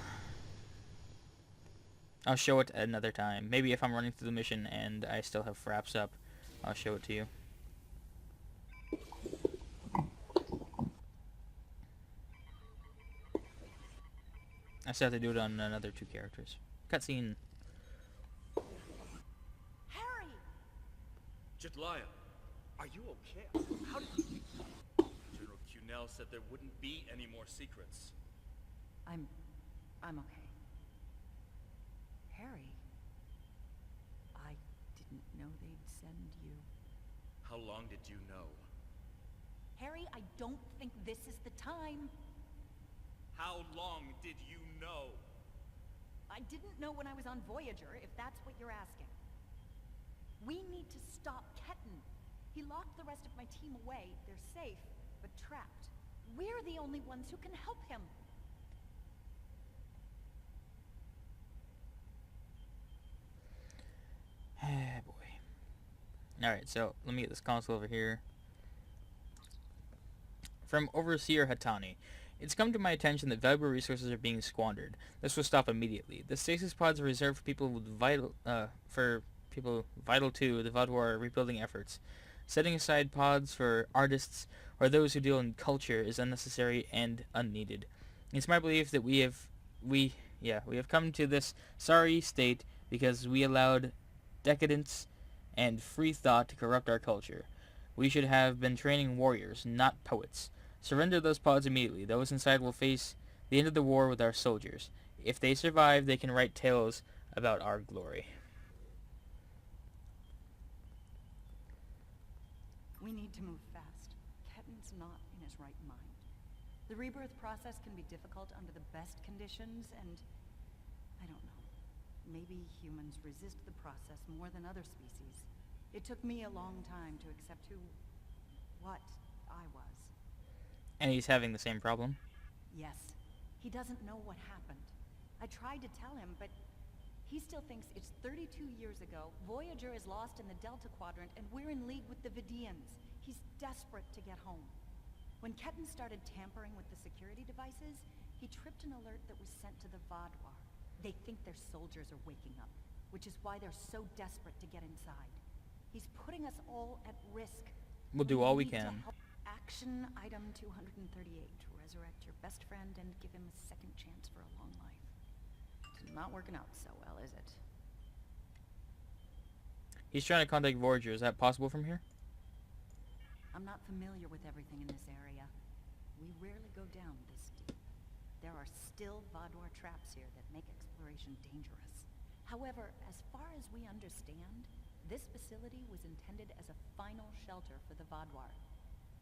I'll show it another time. Maybe if I'm running through the mission and I still have fraps up, I'll show it to you. I still have to do it on another 2 characters. Cutscene. Harry! Jetlaya, are you okay? How did you... General Cunel said there wouldn't be any more secrets. I'm okay. Harry, I didn't know they'd send you. How long did you know? Harry, I don't think this is the time. How long did you know? I didn't know when I was on Voyager, if that's what you're asking. We need to stop Ketan. He locked the rest of my team away. They're safe, but trapped. We're the only ones who can help him. Ah, boy. Alright, so let me get this console over here. From Overseer Hatani. It's come to my attention that valuable resources are being squandered. This will stop immediately. The stasis pods are reserved for people vital to the Vaadwaur rebuilding efforts. Setting aside pods for artists or those who deal in culture is unnecessary and unneeded. It's my belief that we have come to this sorry state because we allowed decadence and free thought to corrupt our culture. We should have been training warriors, not poets. Surrender those pods immediately. Those inside will face the end of the war with our soldiers. If they survive, they can write tales about our glory. We need to move fast. Ketten's not in his right mind. The rebirth process can be difficult under the best conditions, and I don't know. Maybe humans resist the process more than other species. It took me a long time to accept what I was. And he's having the same problem. Yes. He doesn't know what happened. I tried to tell him, but he still thinks it's 32 years ago, Voyager is lost in the Delta Quadrant, and we're in league with the Vidians. He's desperate to get home. When Ketten started tampering with the security devices, he tripped an alert that was sent to the Vaadwaur. They think their soldiers are waking up, which is why they're so desperate to get inside. He's putting us all at risk. We'll do all we need to can. help. Action item 238. Resurrect your best friend and give him a second chance for a long life. It's not working out so well, is it? He's trying to contact Voyager. Is that possible from here? I'm not familiar with everything in this area. We rarely go down this deep. There are still Vaadwaur traps here that make exploration dangerous. However, as far as we understand, this facility was intended as a final shelter for the Vaadwaur.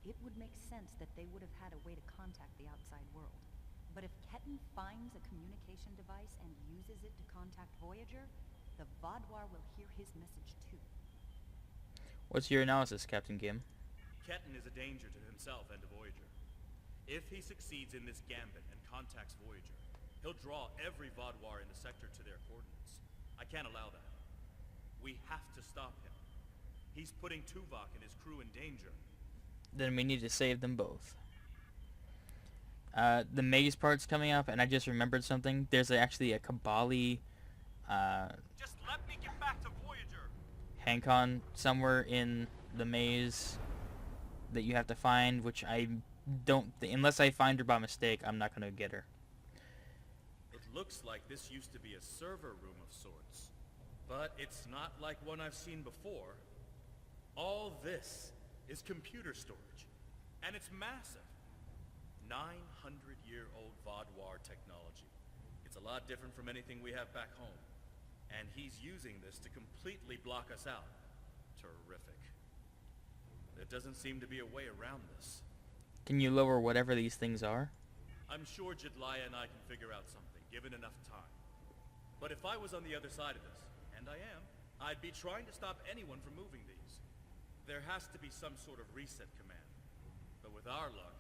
It would make sense that they would have had a way to contact the outside world. But if Ketten finds a communication device and uses it to contact Voyager, the Vaadwaur will hear his message too. What's your analysis, Captain Gim? Ketten is a danger to himself and to Voyager. If he succeeds in this gambit and contacts Voyager, he'll draw every Vaadwaur in the sector to their coordinates. I can't allow that. We have to stop him. He's putting Tuvok and his crew in danger. Then we need to save them both. The maze part's coming up, and I just remembered something. There's actually a Kabali Just let me get back to Voyager! Hancon somewhere in the maze that you have to find, which I don't... unless I find her by mistake, I'm not going to get her. It looks like this used to be a server room of sorts. But it's not like one I've seen before. All this is computer storage, and it's massive. 900-year-old Vaadwaur technology. It's a lot different from anything we have back home. And he's using this to completely block us out. Terrific. There doesn't seem to be a way around this. Can you lower whatever these things are? I'm sure Jedliah and I can figure out something, given enough time. But if I was on the other side of this, and I am, I'd be trying to stop anyone from moving these. There has to be some sort of reset command. But with our luck,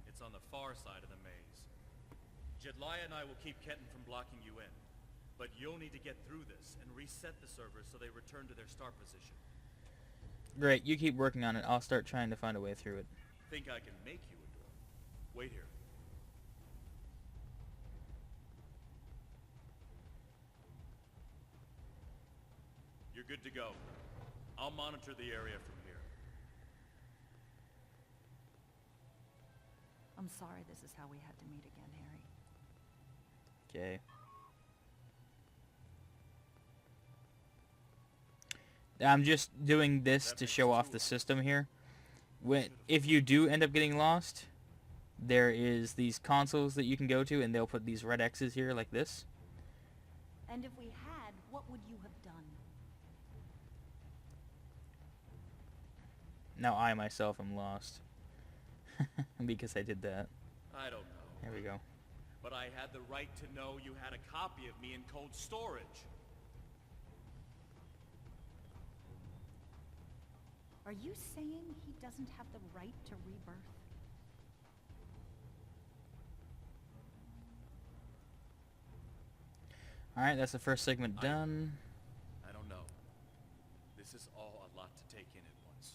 it's on the far side of the maze. Jedliah and I will keep Ketten from blocking you in. But you'll need to get through this and reset the servers so they return to their start position. Great, you keep working on it. I'll start trying to find a way through it. Think I can make you a door? Wait here. You're good to go. I'll monitor the area from here. I'm sorry this is how we had to meet again, Harry. Okay. I'm just doing this to show off the system here. If you do end up getting lost, there is these consoles that you can go to, and they'll put these red X's here like this. And if we had, what would you have done? Now I myself am lost. Because I did that. I don't know. There we go. But I had the right to know you had a copy of me in cold storage. Are you saying he doesn't have the right to rebirth? Alright, that's the first segment done. I don't know. This is all a lot to take in at once.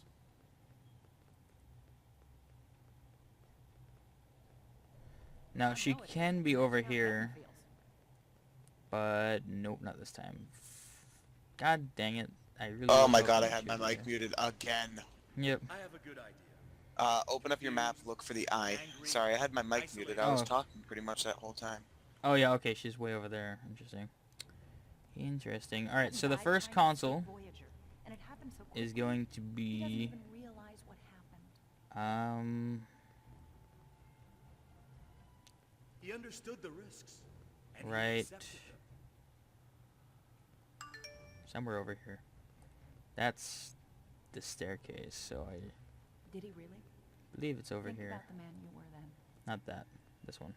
Now, I she know it is. can be That's over how here, Helen feels. but nope, not this time. God dang it. I really Oh was my hoping god, I she had my was mic there. muted again. Yep. I have a good idea. Open up your map, look for the eye. Angry, Sorry, I had my mic muted. I was Oh. talking pretty much that whole time. Oh yeah, okay, she's way over there. Interesting. Interesting. Alright, Helen so the died first trying to save console Voyager, and it happened so is quickly. going to He doesn't be even realize what happened. He understood the risks. And he right accepted them. somewhere over here. That's the staircase, so I Did he really? believe it's over Think here. about the man you were then. Not that. This one.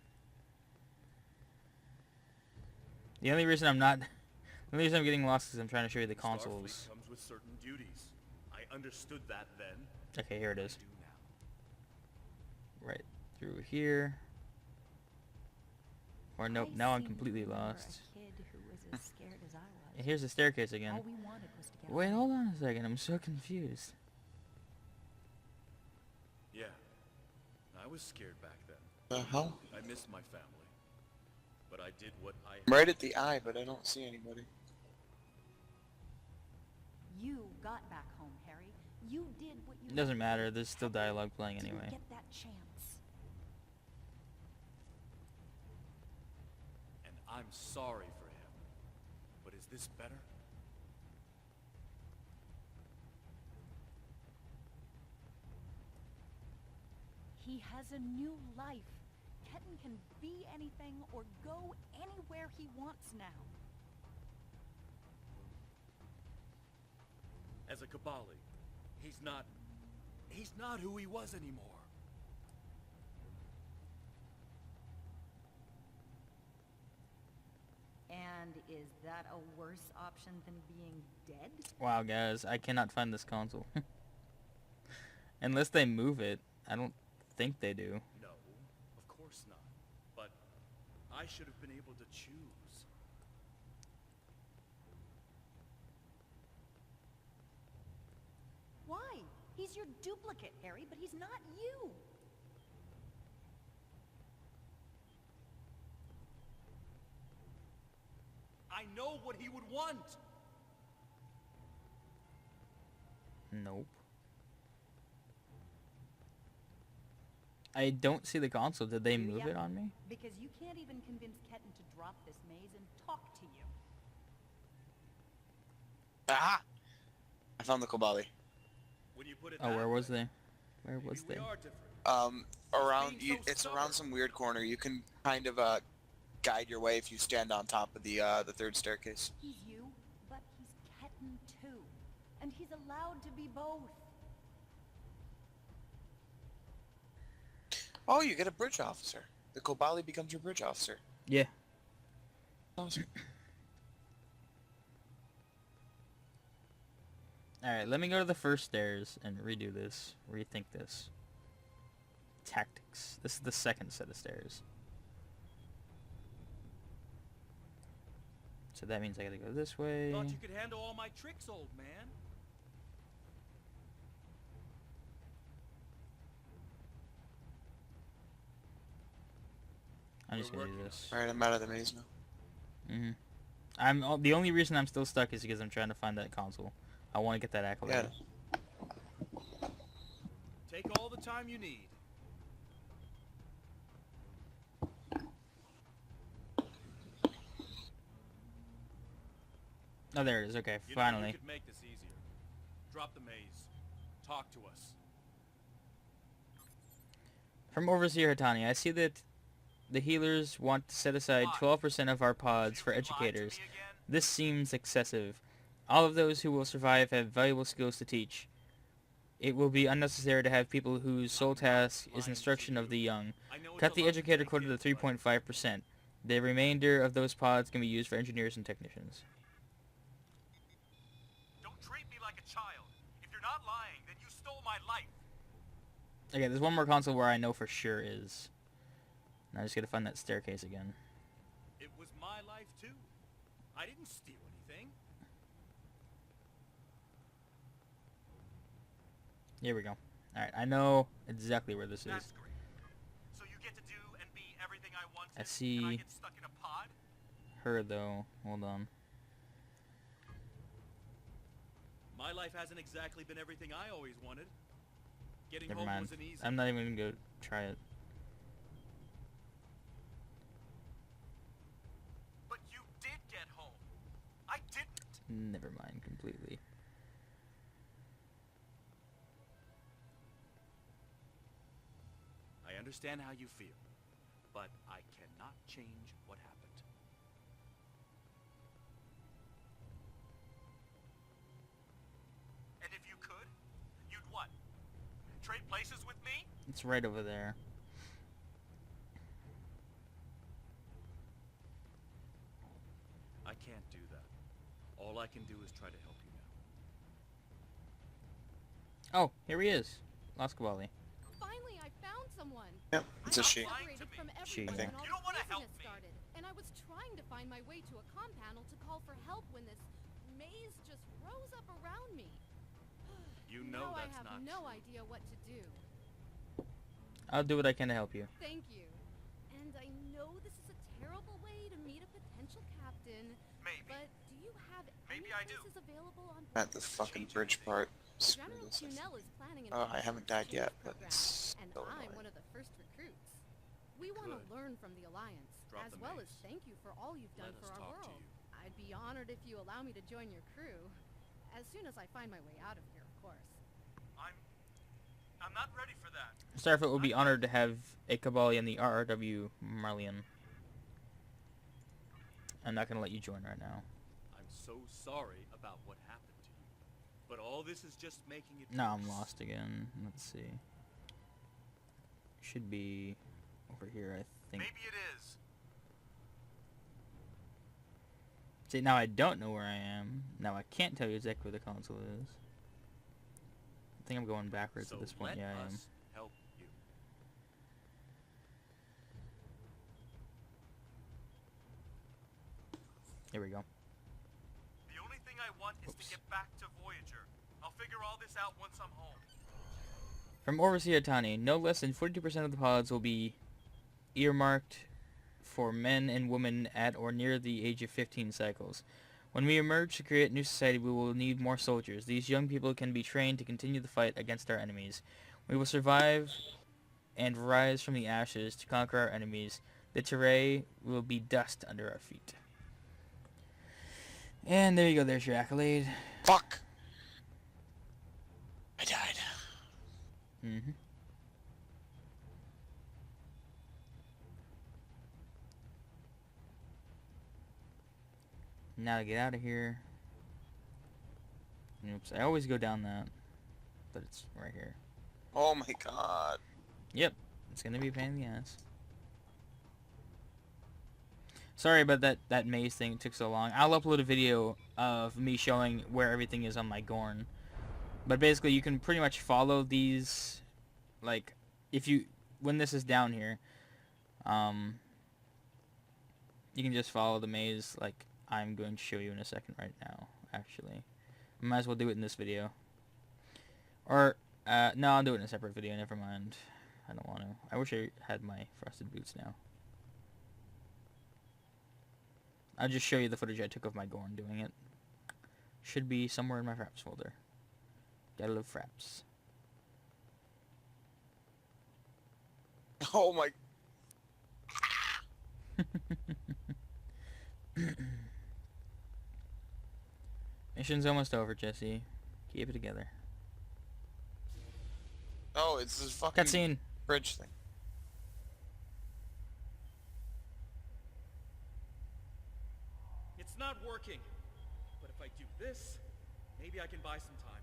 The only reason I'm not... The only reason I'm getting lost is I'm trying to show you the consoles. Starfleet comes with certain duties. I understood that then. Okay, here it I is. do now. Right through here. Or nope, I now I'm seem to completely remember lost. A kid who was as scared as I was. And here's the staircase again. All we wanted was to get Wait, away. hold on a second. I'm so confused. Yeah. I was scared back then. The hell? I missed my family. But I did what I I'm right at the eye, but I don't see anybody. You got back home, Harry. You did what you It doesn't had to matter. do. There's still Pepper dialogue playing didn't anyway. get that chance. And I'm sorry for him. But is this better? He has a new life. Ketan can be anything or go anywhere he wants now. As a Kabali, he's not who he was anymore. And is that a worse option than being dead? Wow, guys, I cannot find this console. Unless they move it. I don't think they do. No, of course not. But I should have been able to choose. Why? He's your duplicate, Harry, but he's not you. I know what he would want. Nope. I don't see the console. Did they Do move ya? it on me? Because you can't even convince Ketan to drop this maze and talk to you. Aha! I found the Kobali. When you put it Oh, that where was way, they? Where maybe was we they? are different. Around being so it's around stubborn. some weird corner. You can kind of guide your way if you stand on top of the third staircase. He's you, but he's Ketan too. And he's allowed to be both. Oh, you get a bridge officer. The Kobali becomes your bridge officer. Yeah. Awesome. Alright, let me go to the first stairs and redo this. Rethink this. Tactics. This is the second set of stairs. So that means I gotta go this way. Thought you could handle all my tricks, old man. I'm just We're gonna do working this. Alright, I'm out of the maze now. The only reason I'm still stuck is because I'm trying to find that console. I want to get that accolade. Yeah. Take all the time you need. Oh, there it is. Okay, You know, finally. you could make this easier. Drop the maze. Talk to us. From Overseer Hitani, I see that the healers want to set aside 12% of our pods for educators. This seems excessive. All of those who will survive have valuable skills to teach. It will be unnecessary to have people whose sole task is instruction of the young. Cut the educator quota to 3.5%. The remainder of those pods can be used for engineers and technicians. Don't treat me like a child. If you're not lying, then you Okay, there's one more console where I know for sure is. And I just gotta find that staircase again. It was my life too. I didn't steal anything. Here we go. Alright, I know exactly where this is. That's great. So you get to do and be everything I wanted, I see- and I get stuck in a pod? Her, though. Hold on. My life hasn't exactly been everything I always wanted. Getting Never home mind. wasn't easy. I'm not even gonna go try it. But you did get home. I didn't. Never mind completely. I understand how you feel, but I cannot change what happened. And if you could, you'd what? Trade places with me? It's right over there. I can't do that. All I can do is try to help you now. Oh, here he is. Las Cavalli. Finally, I found someone. Yep, it's a she. Separated from She. everyone I think. when all You don't wanna this help craziness me. started, and I was trying to find my way to a comm panel to call for help when this maze just rose up around me. You know now I that's have not no true. idea what to do. I'll do what I can to help you. Thank you. And I know this is a terrible way to meet a potential captain, Maybe. but do you have Maybe any I do. places available on At the fucking bridge part. Screw General this. Cunell is planning an Oh, I haven't died exchange yet, but program, it's and so I'm annoying. one of the first recruits. We want to Good. learn from the Alliance, Drop as the well as maze. thank you for all you've done Let for us our talk to world. you. I'd be honored if you allow me to join your crew, as soon as I find my way out of here, of course. I'm not ready for that. Starfoot will be honored to have a Cavalli in the RRW Marlian. I'm not gonna let you join right now. I'm so sorry about what happened to you. But all this is just making it No, I'm worse. lost again. Let's see. Should be over here, I think. Maybe it is. See, now I don't know where I am. Now I can't tell you exactly where the console is. I think I'm going backwards So at this point. let Yeah, I am. us help you. Here we go. The only thing I want is Oops. to get back to Voyager. I'll figure all this out once I'm home. From Overseer Tani, no less than 42% of the pods will be earmarked for men and women at or near the age of 15 cycles. When we emerge to create a new society, we will need more soldiers. These young people can be trained to continue the fight against our enemies. We will survive and rise from the ashes to conquer our enemies. The terrain will be dust under our feet. And there you go, there's your accolade. Fuck! I died. Mm-hmm. Now to get out of here. Oops, I always go down that. But it's right here. Oh my god. Yep, it's gonna be a pain in the ass. Sorry about that maze thing, it took so long. I'll upload a video of me showing where everything is on my Gorn. But basically you can pretty much follow these, like, when this is down here, you can just follow the maze like I'm going to show you in a second right now, actually. Might as well do it in this video. Or, no, I'll do it in a separate video, never mind. I don't want to. I wish I had my frosted boots now. I'll just show you the footage I took of my Gorn doing it. Should be somewhere in my Fraps folder. Gotta love Fraps. Oh my... Mission's almost over, Jesse. Keep it together. Oh, it's this fucking Cutscene. bridge thing. It's not working. But if I do this, maybe I can buy some time.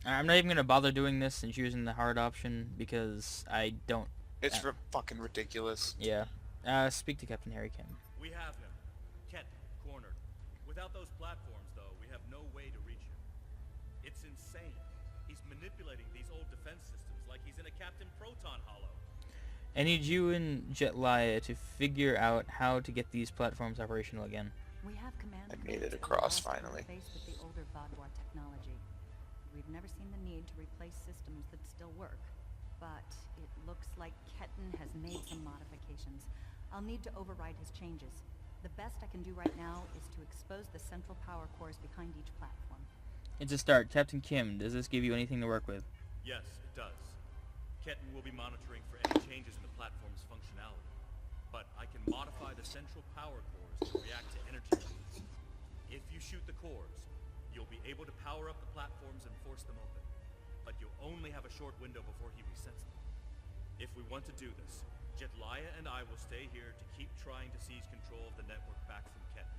I'm not even gonna bother doing this and choosing the hard option because I don't. It's fucking ridiculous. Yeah. Speak to Captain Harry Kim. We have him. Kenton, cornered. Without those platforms, though, we have no way to reach him. It's insane. He's manipulating these old defense systems like he's in a Captain Proton Hollow. I need you and Jetlaya to figure out how to get these platforms operational again. We have command I made it posts that across allow us to finally. interface with the older Vodwar technology. We've never seen the need to replace systems that still work, but it looks like Ketten has made some modifications. I'll need to override his changes. The best I can do right now is to expose the central power cores behind each platform. It's a start. Captain Kim, does this give you anything to work with? Yes, it does. Kenton will be monitoring for any changes in the platform's functionality. But I can modify the central power cores to react to energy needs. If you shoot the cores, you'll be able to power up the platforms and force them open. But you'll only have a short window before he resets them. If we want to do this, Jetlaya and I will stay here to keep trying to seize control of the network back from Kenton.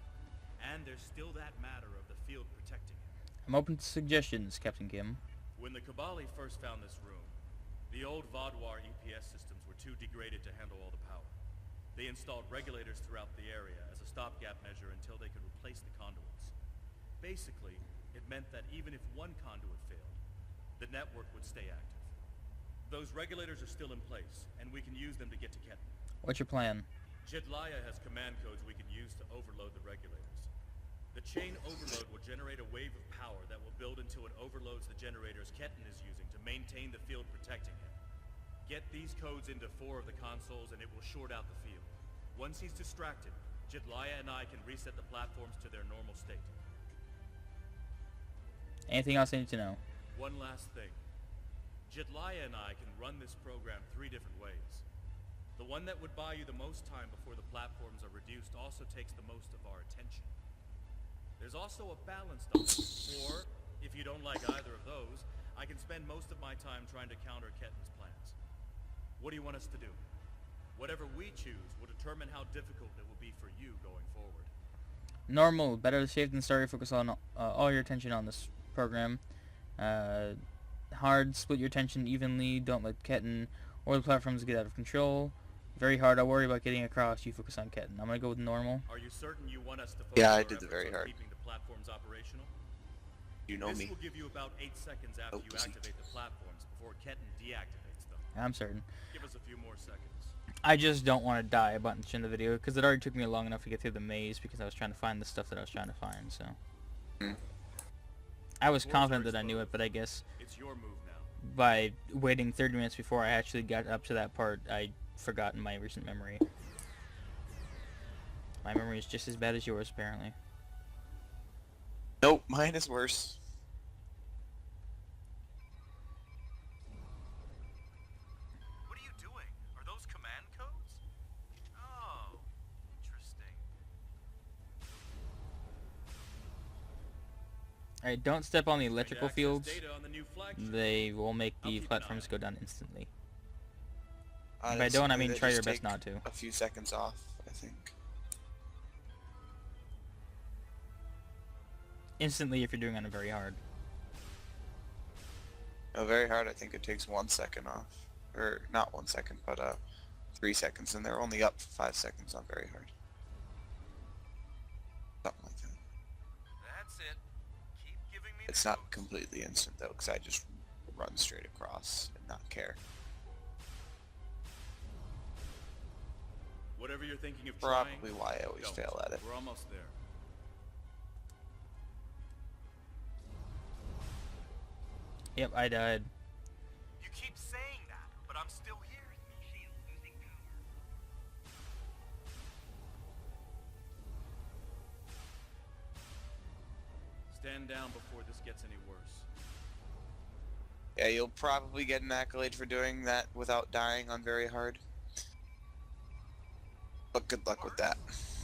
And there's still that matter of the field protecting him. I'm open to suggestions, Captain Kim. When the Kabali first found this room, the old Vodwar EPS systems were too degraded to handle all the power. They installed regulators throughout the area as a stopgap measure until they could replace the conduits. Basically, it meant that even if one conduit failed, the network would stay active. Those regulators are still in place, and we can use them to get to Kenton. What's your plan? Jetlaya has command codes we can use to overload the regulators. The chain overload will generate a wave of power that will build until it overloads the generators Kenton is using to maintain the field protecting him. Get these codes into 4 of the consoles and it will short out the field. Once he's distracted, Jetlaya and I can reset the platforms to their normal state. Anything else I need to know? One last thing. Jetlaya and I can run this program 3 different ways. The one that would buy you the most time before the platforms are reduced also takes the most of our attention. There's also a balanced option, or, if you don't like either of those, I can spend most of my time trying to counter Ketten's plans. What do you want us to do? Whatever we choose will determine how difficult it will be for you going forward. Normal. Better safe than sorry. Focus on all your attention on this program. Hard. Split your attention evenly. Don't let Ketten or the platforms get out of control. Very hard. I'll worry about getting across. You focus on Ketten. I'm gonna go with normal. Are you certain you want us to focus Yeah, I our did the efforts very on hard. keeping the platforms operational? You know This me. will give you about 8 seconds after Oh, you pussy. activate the platforms before Ketten deactivates them. I'm certain. Give us a few more seconds. I just don't want to die a bunch in the video because it already took me long enough to get through the maze because I was trying to find the stuff that I was trying to find. So Hmm. I was Force confident are that I knew it, exposed. but I guess It's your move now. by waiting 30 minutes before I actually got up to that part, I forgot in my recent memory. My memory is just as bad as yours, apparently. Nope, mine is worse. What are you doing? Are those command codes? Oh, interesting. Alright, don't step on the electrical Access fields. data on the new flagship. They will make I'll the keep an eye platforms on go it. down instantly. By Honestly, don't, I mean they try just your best take not to. A few seconds off, I think. Instantly if you're doing it very hard. Very hard, I think it takes 1 second off. Or, not 1 second, but 3 seconds, and they're only up for 5 seconds on very hard. Something like that. That's it. Keep giving me It's the not codes. completely instant, though, because I just run straight across and not care. Whatever you're thinking of trying. Probably why I always don't. fail at it. We're almost there. Yep, I died. You keep saying that, but I'm still here. Stand down before this gets any worse. Yeah, you'll probably get an accolade for doing that without dying on very hard. But good luck with that.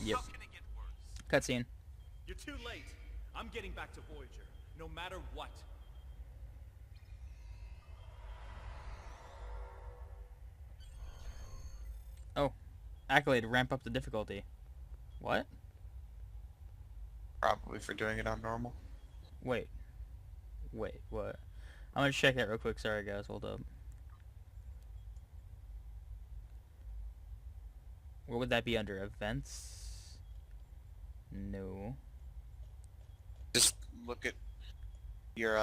Yep. How can it get worse? Cutscene. You're too late. I'm getting back to Voyager, no matter what. Oh. Accolade, ramp up the difficulty. What? Probably for doing it on normal. Wait. Wait, what? I'm gonna check that real quick. Sorry, guys. Hold up. What would that be under? Events? No. Just look at your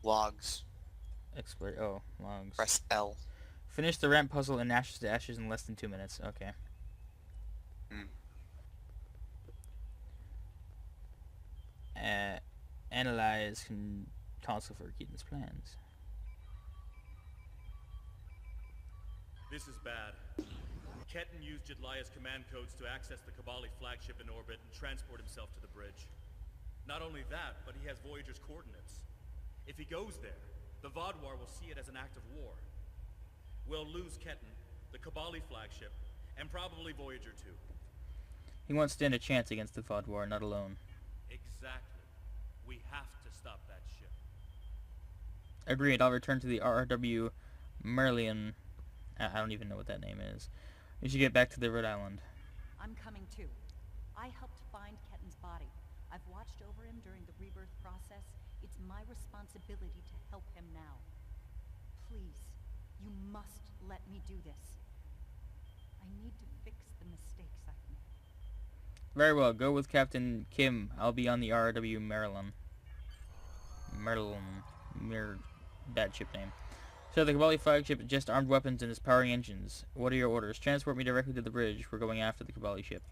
logs. Explore. Oh, logs. Press L. Finish the ramp puzzle in Ashes to Ashes in less than 2 minutes. Okay. Analyze console for Keaton's plans. This is bad. Ketan used Jedliah's command codes to access the Kabali flagship in orbit and transport himself to the bridge. Not only that, but he has Voyager's coordinates. If he goes there, the Vodwar will see it as an act of war. We'll lose Ketan, the Kabali flagship, and probably Voyager too. He won't stand a chance against the Vodwar, not alone. Exactly. We have to stop that ship. Agreed, I'll return to the RRW Merlion. I don't even know what that name is. We should get back to the Rhode Island. I'm coming too. I helped find Ketan's body. I've watched over him during the rebirth process. It's my responsibility to help him now. Please, you must let me do this. I need to fix the mistakes I've made. Very well, go with Captain Kim. I'll be on the RRW Maryland. Bad ship name. So the Kabali flagship just armed weapons and is powering engines. What are your orders? Transport me directly to the bridge. We're going after the Kabali ship.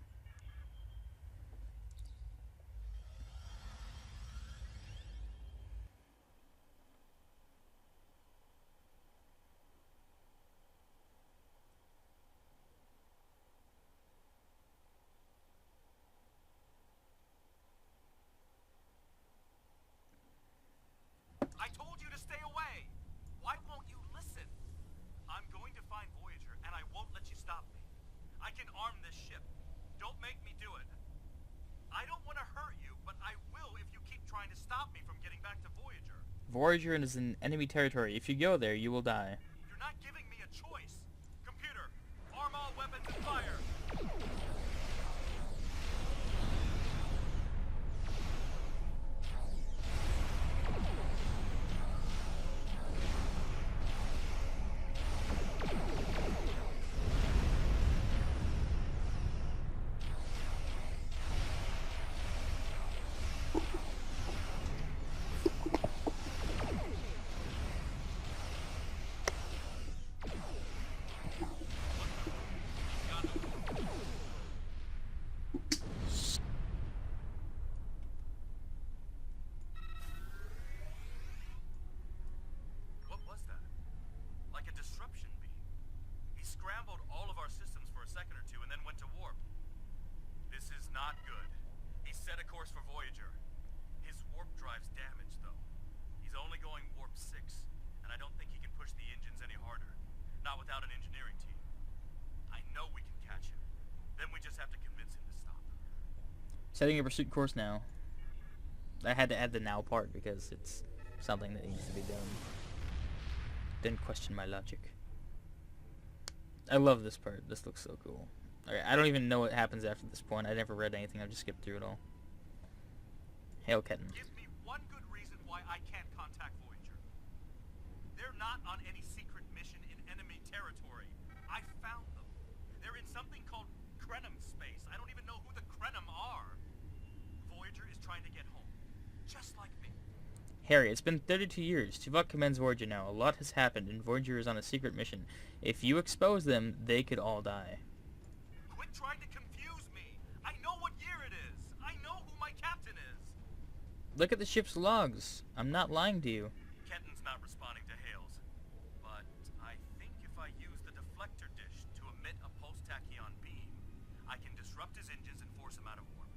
I told you to stay away! Why won't you listen? I'm going to find Voyager, and I won't let you stop me. I can arm this ship. Don't make me do it. I don't want to hurt you, but I will if you keep trying to stop me from getting back to Voyager. Voyager is in enemy territory. If you go there, you will die. You're not giving me a choice. Computer, arm all weapons and fire! What was that? Like a disruption beam. He scrambled all of our systems for a second or two and then went to warp. This is not good. He set a course for Voyager. His warp drive's damaged, though. He's only going warp 6, and I don't think he can push the engines any harder. Not without an engineering team. I know we can catch him. Then we just have to convince him to stop. Setting a pursuit course now. I had to add the now part because it's something that needs to be done. Didn't question my logic. I love this part. This looks so cool. Alright, I don't even know what happens after this point. I never read anything. I've just skipped through it all. Hail Ketan. Give me one good reason why I can't contact Voyager. They're not on any secret mission in enemy territory. I found them. They're in something called Krenim space. I don't even know who the Krenim are. Voyager is trying to get home. Just like me. Harry, it's been 32 years. Tuvok commands Voyager now. A lot has happened, and Voyager is on a secret mission. If you expose them, they could all die. Quit trying to confuse me. I know what year it is. I know who my captain is. Look at the ship's logs. I'm not lying to you. Ketan's not responding to hails. But I think if I use the deflector dish to emit a pulse tachyon beam, I can disrupt his engines and force him out of warp.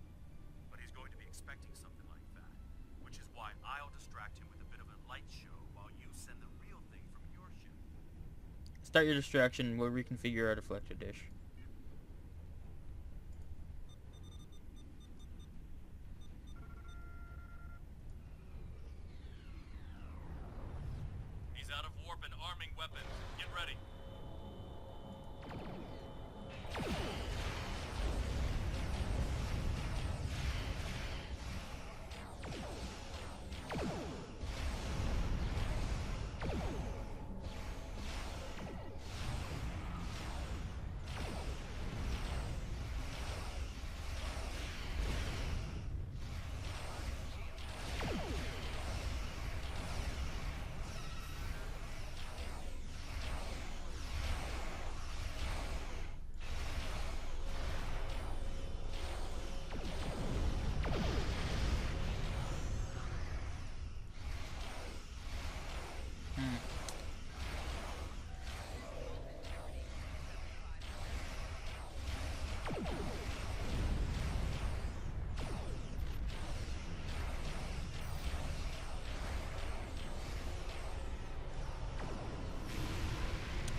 But he's going to be expecting something like that, which is why I'll distract him with a bit of a light show while you send the real thing from your ship. Start your distraction. We'll reconfigure our deflector dish. He's out of warp and arming weapons. Get ready.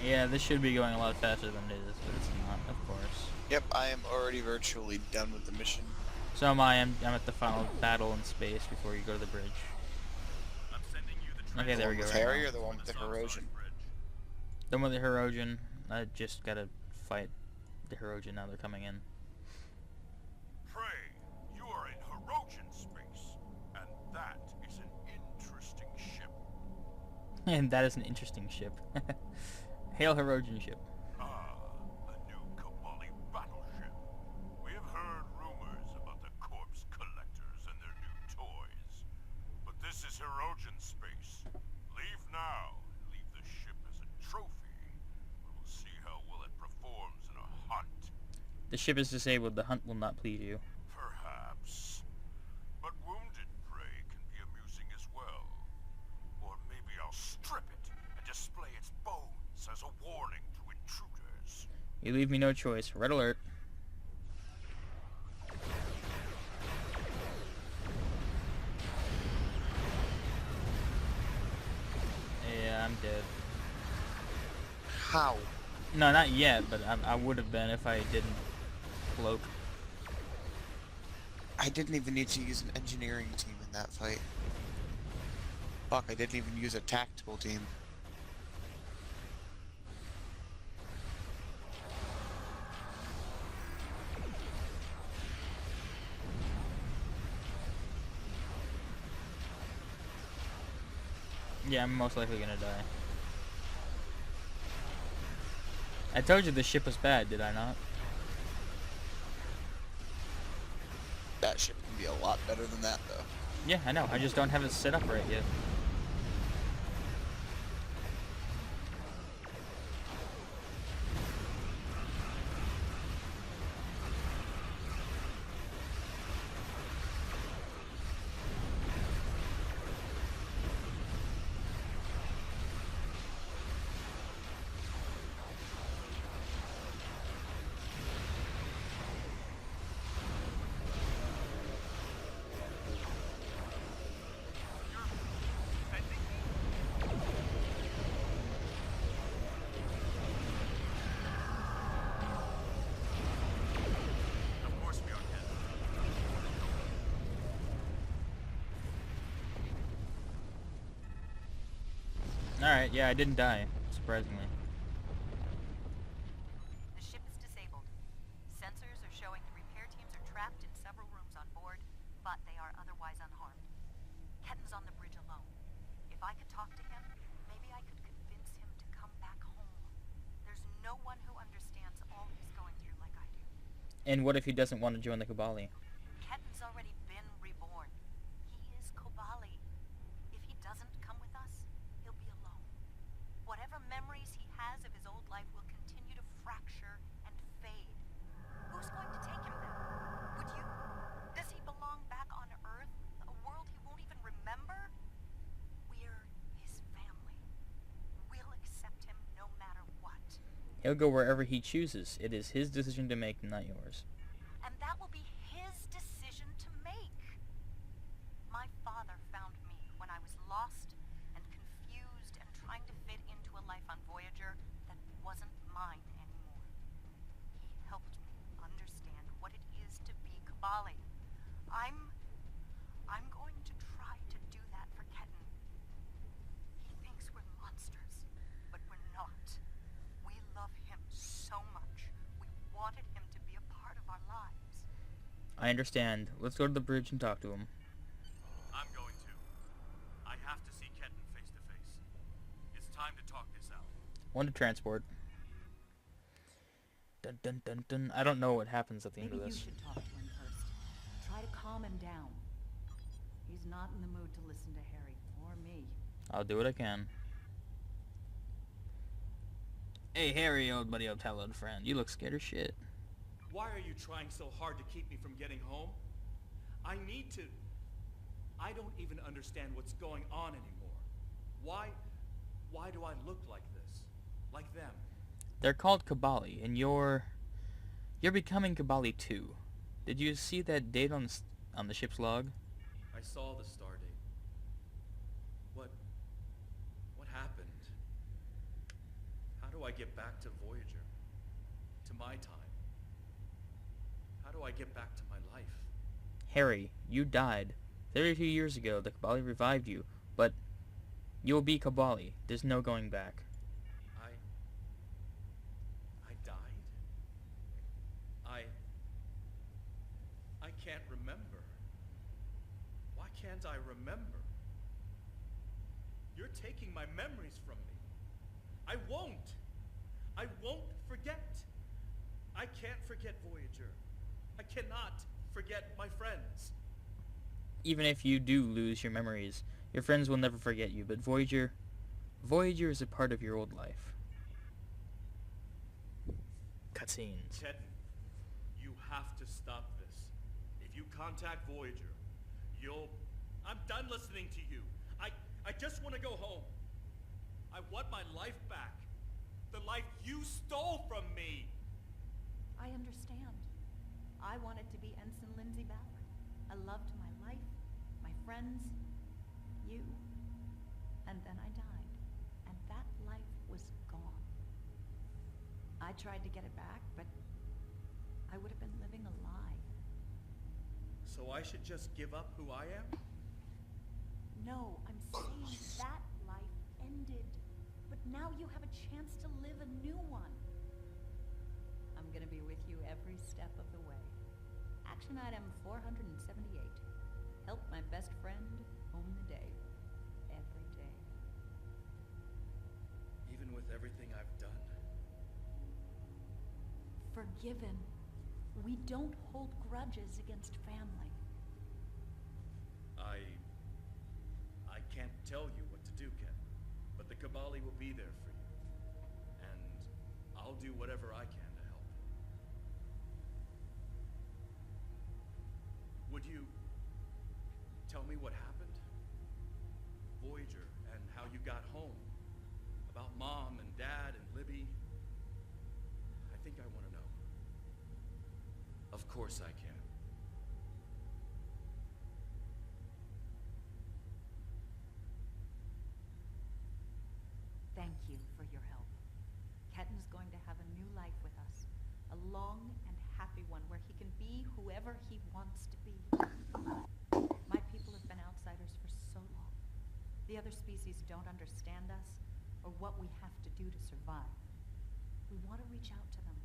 Yeah, this should be going a lot faster than it is, but it's not, of course. Yep, I am already virtually done with the mission. So am I. I'm at the final battle in space before you go to the bridge. I'm sending you the Okay, The there we one go. with Right Harry now. or the one with the Herosian? The one with the Herosian. I just gotta fight the Herosian now. They're coming in. Prey, you are in Herosian space, and that is an interesting ship. And that is an interesting ship. Hail Herosian ship. Ah, a new Kabali battleship. We have heard rumors about the corpse collectors and their new toys. But this is Herosian space. Leave now, and leave the ship as a trophy. We will see how well it performs in a hunt. The ship is disabled. The hunt will not please you. Perhaps. But wounded prey can be amusing as well. Or maybe I'll strip it and display its bones as a warning to intruders. You leave me no choice. Red alert. Yeah, I'm dead. How? No, not yet, but I would have been if I didn't cloak. I didn't even need to use an engineering team in that fight. Fuck, I didn't even use a tactical team. Yeah, I'm most likely gonna die. I told you the ship was bad, did I not? That ship can be a lot better than that, though. Yeah, I know. I just don't have it set up right yet. Of course we are, Ken. Alright, yeah, I didn't die, surprisingly. The ship is disabled. Sensors are showing the repair teams are trapped in several rooms on board, but they are otherwise unharmed. Ketten's on the bridge alone. If I could talk to him, maybe I could convince him to come back home. There's no one who understands all he's going through like I do. And what if he doesn't want to join the Kabali? Ketten's already been reborn. He is Kobali. If he doesn't come with us, he'll be alone. Whatever memories he has of his old life will continue to fracture and fade. Who's going to take him then? Would you? Does he belong back on Earth? A world he won't even remember? We're his family. We'll accept him no matter what. He'll go wherever he chooses. It is his decision to make, not yours. And that will be his decision to make. My father found me when I was lost and confused and trying to fit into a life on Voyager that wasn't mine anymore. He helped me understand what it is to be Kabali. I'm going to try to do that for Ketten. He thinks we're monsters, but we're not. We love him so much. We wanted him to be a part of our lives. I understand. Let's go to the bridge and talk to him. I'm going to. I have to see Ketten face to face. It's time to talk this out. One to transport. Dun dun dun dun. I don't know what happens at the end Maybe of you this. should talk to him first. Try to calm him down. He's not in the mood to listen to Harry or me. I'll do what I can. Hey Harry, old buddy, old hello friend. You look scared as shit. Why are you trying so hard to keep me from getting home? I need to... I don't even understand what's going on anymore. Why do I look like this? Like them? They're called Kabali, and you're becoming Kabali too. Did you see that date on the ship's log? I saw the star date. What happened? How do I I get back to Voyager? To my time? How do I get back to my life? Harry, you died. 32 years ago, the Kabali revived you, but you'll be Kabali. There's no going back. I died? I can't remember. Why can't I remember? You're taking my memories from me. I won't forget. I can't forget Voyager. I cannot forget my friends. Even if you do lose your memories, your friends will never forget you, but Voyager is a part of your old life. Cutscenes. Ketan, you have to stop this. If you contact Voyager, I'm done listening to you. I just want to go home. I want my life back. The life you stole from me. I understand. I wanted to be Ensign Lindsay Ballard. I loved my life, my friends, you. And then I died. And that life was gone. I tried to get it back, but I would have been living a lie. So I should just give up who I am? No, I'm saying that life ended. But now you have a chance to live a new one. I'm gonna be with you every step of the way. Action item 478. Help my best friend home the day. Every day. Even with everything I've done? Forgiven. We don't hold grudges against family. I can't tell you what to do, Ken. But the Kabali will be there for you. And I'll do whatever I can to help. Would you tell me what happened? Voyager, and how you got home. About Mom and Dad and Libby. I think I want to know. Of course I can. Thank you for your help. Ketan's going to have a new life with us. A long and happy one where he can be whoever he wants to be. My people have been outsiders for so long. The other species don't understand us or what we have to do to survive. We want to reach out to them.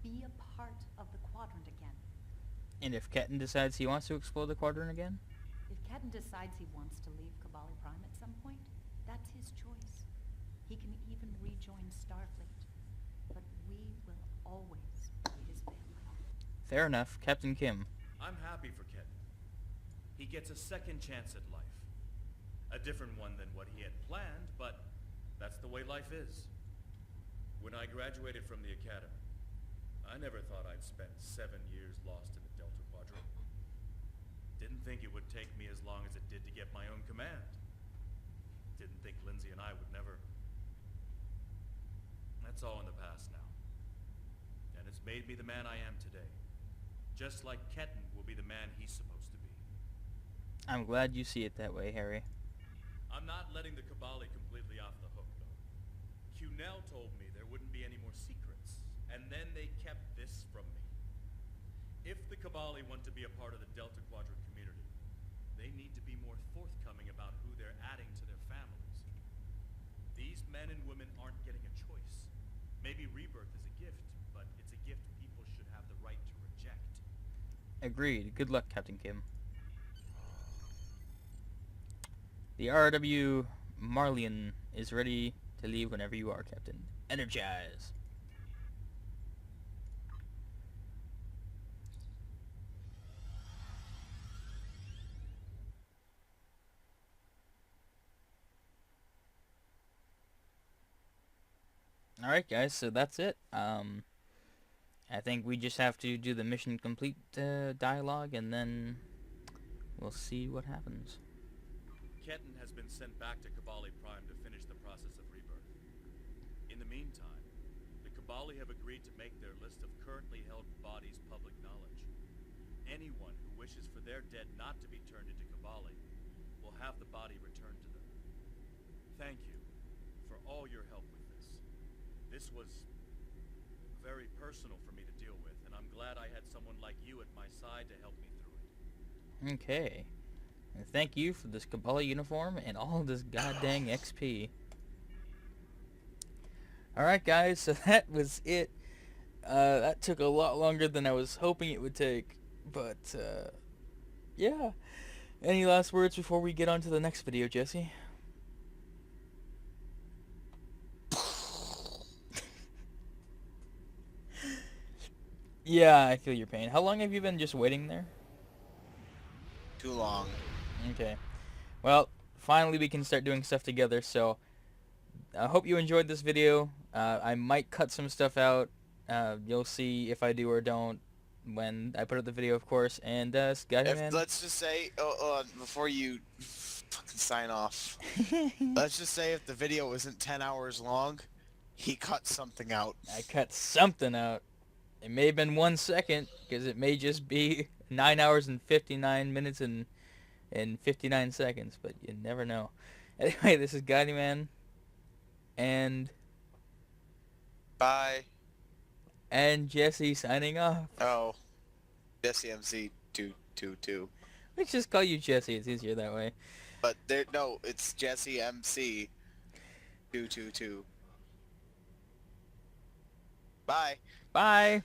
Be a part of the Quadrant again. And if Ketan decides he wants to explore the Quadrant again? If Ketan decides he wants to leave Kabali Prime at some point, that's his choice. He can even rejoin Starfleet. But we will always be his family. Fair enough. Captain Kim. I'm happy for Ketan. He gets a second chance at life. A different one than what he had planned, but that's the way life is. When I graduated from the academy, I never thought I'd spend 7 years lost in the Delta Quadrant. Didn't think it would take me as long as it did to get my own command. Didn't think Lindsay and I would never. That's all in the past now. And it's made me the man I am today. Just like Ketan will be the man he's supposed to be. I'm glad you see it that way, Harry. I'm not letting the Kabali completely off the hook, though. Cunell told me there wouldn't be any more secrets, and then they kept this from me. If the Kabali want to be a part of the Delta Quadrant community, they need to be more forthcoming about who they're adding to their families. These men and women aren't getting a choice. Maybe rebirth is a gift, but it's a gift people should have the right to reject. Agreed. Good luck, Captain Kim. The RW Marlian is ready to leave whenever you are, Captain. Energize! Alright guys, so that's it. I think we just have to do the mission complete dialogue and then we'll see what happens. Ketan has been sent back to Kabali Prime to finish the process of rebirth. In the meantime, the Kabali have agreed to make their list of currently held bodies public knowledge. Anyone who wishes for their dead not to be turned into Kabali will have the body returned to them. Thank you for all your help with this. This This was very personal for me to deal with, and I'm glad I had someone like you at my side to help me through it. Okay. And thank you for this Kabbalah uniform and all of this goddamn XP. Alright guys, so that was it. That took a lot longer than I was hoping it would take. But, yeah. Any last words before we get on to the next video, Jesse? Yeah, I feel your pain. How long have you been just waiting there? Too long. Okay. Well, finally we can start doing stuff together, so I hope you enjoyed this video. I might cut some stuff out. You'll see if I do or don't when I put up the video, of course. And, Skyman... Let's just say, before you fucking sign off, let's just say if the video isn't 10 hours long, he cut something out. I cut something out. It may have been 1 second, because it may just be 9 hours and 59 minutes and 59 seconds, but you never know. Anyway, this is Guyman, and... Bye. And Jesse signing off. Oh. Jesse MC 222. Let's just call you Jesse, it's easier that way. But no, it's Jesse MC 222. Bye. Bye!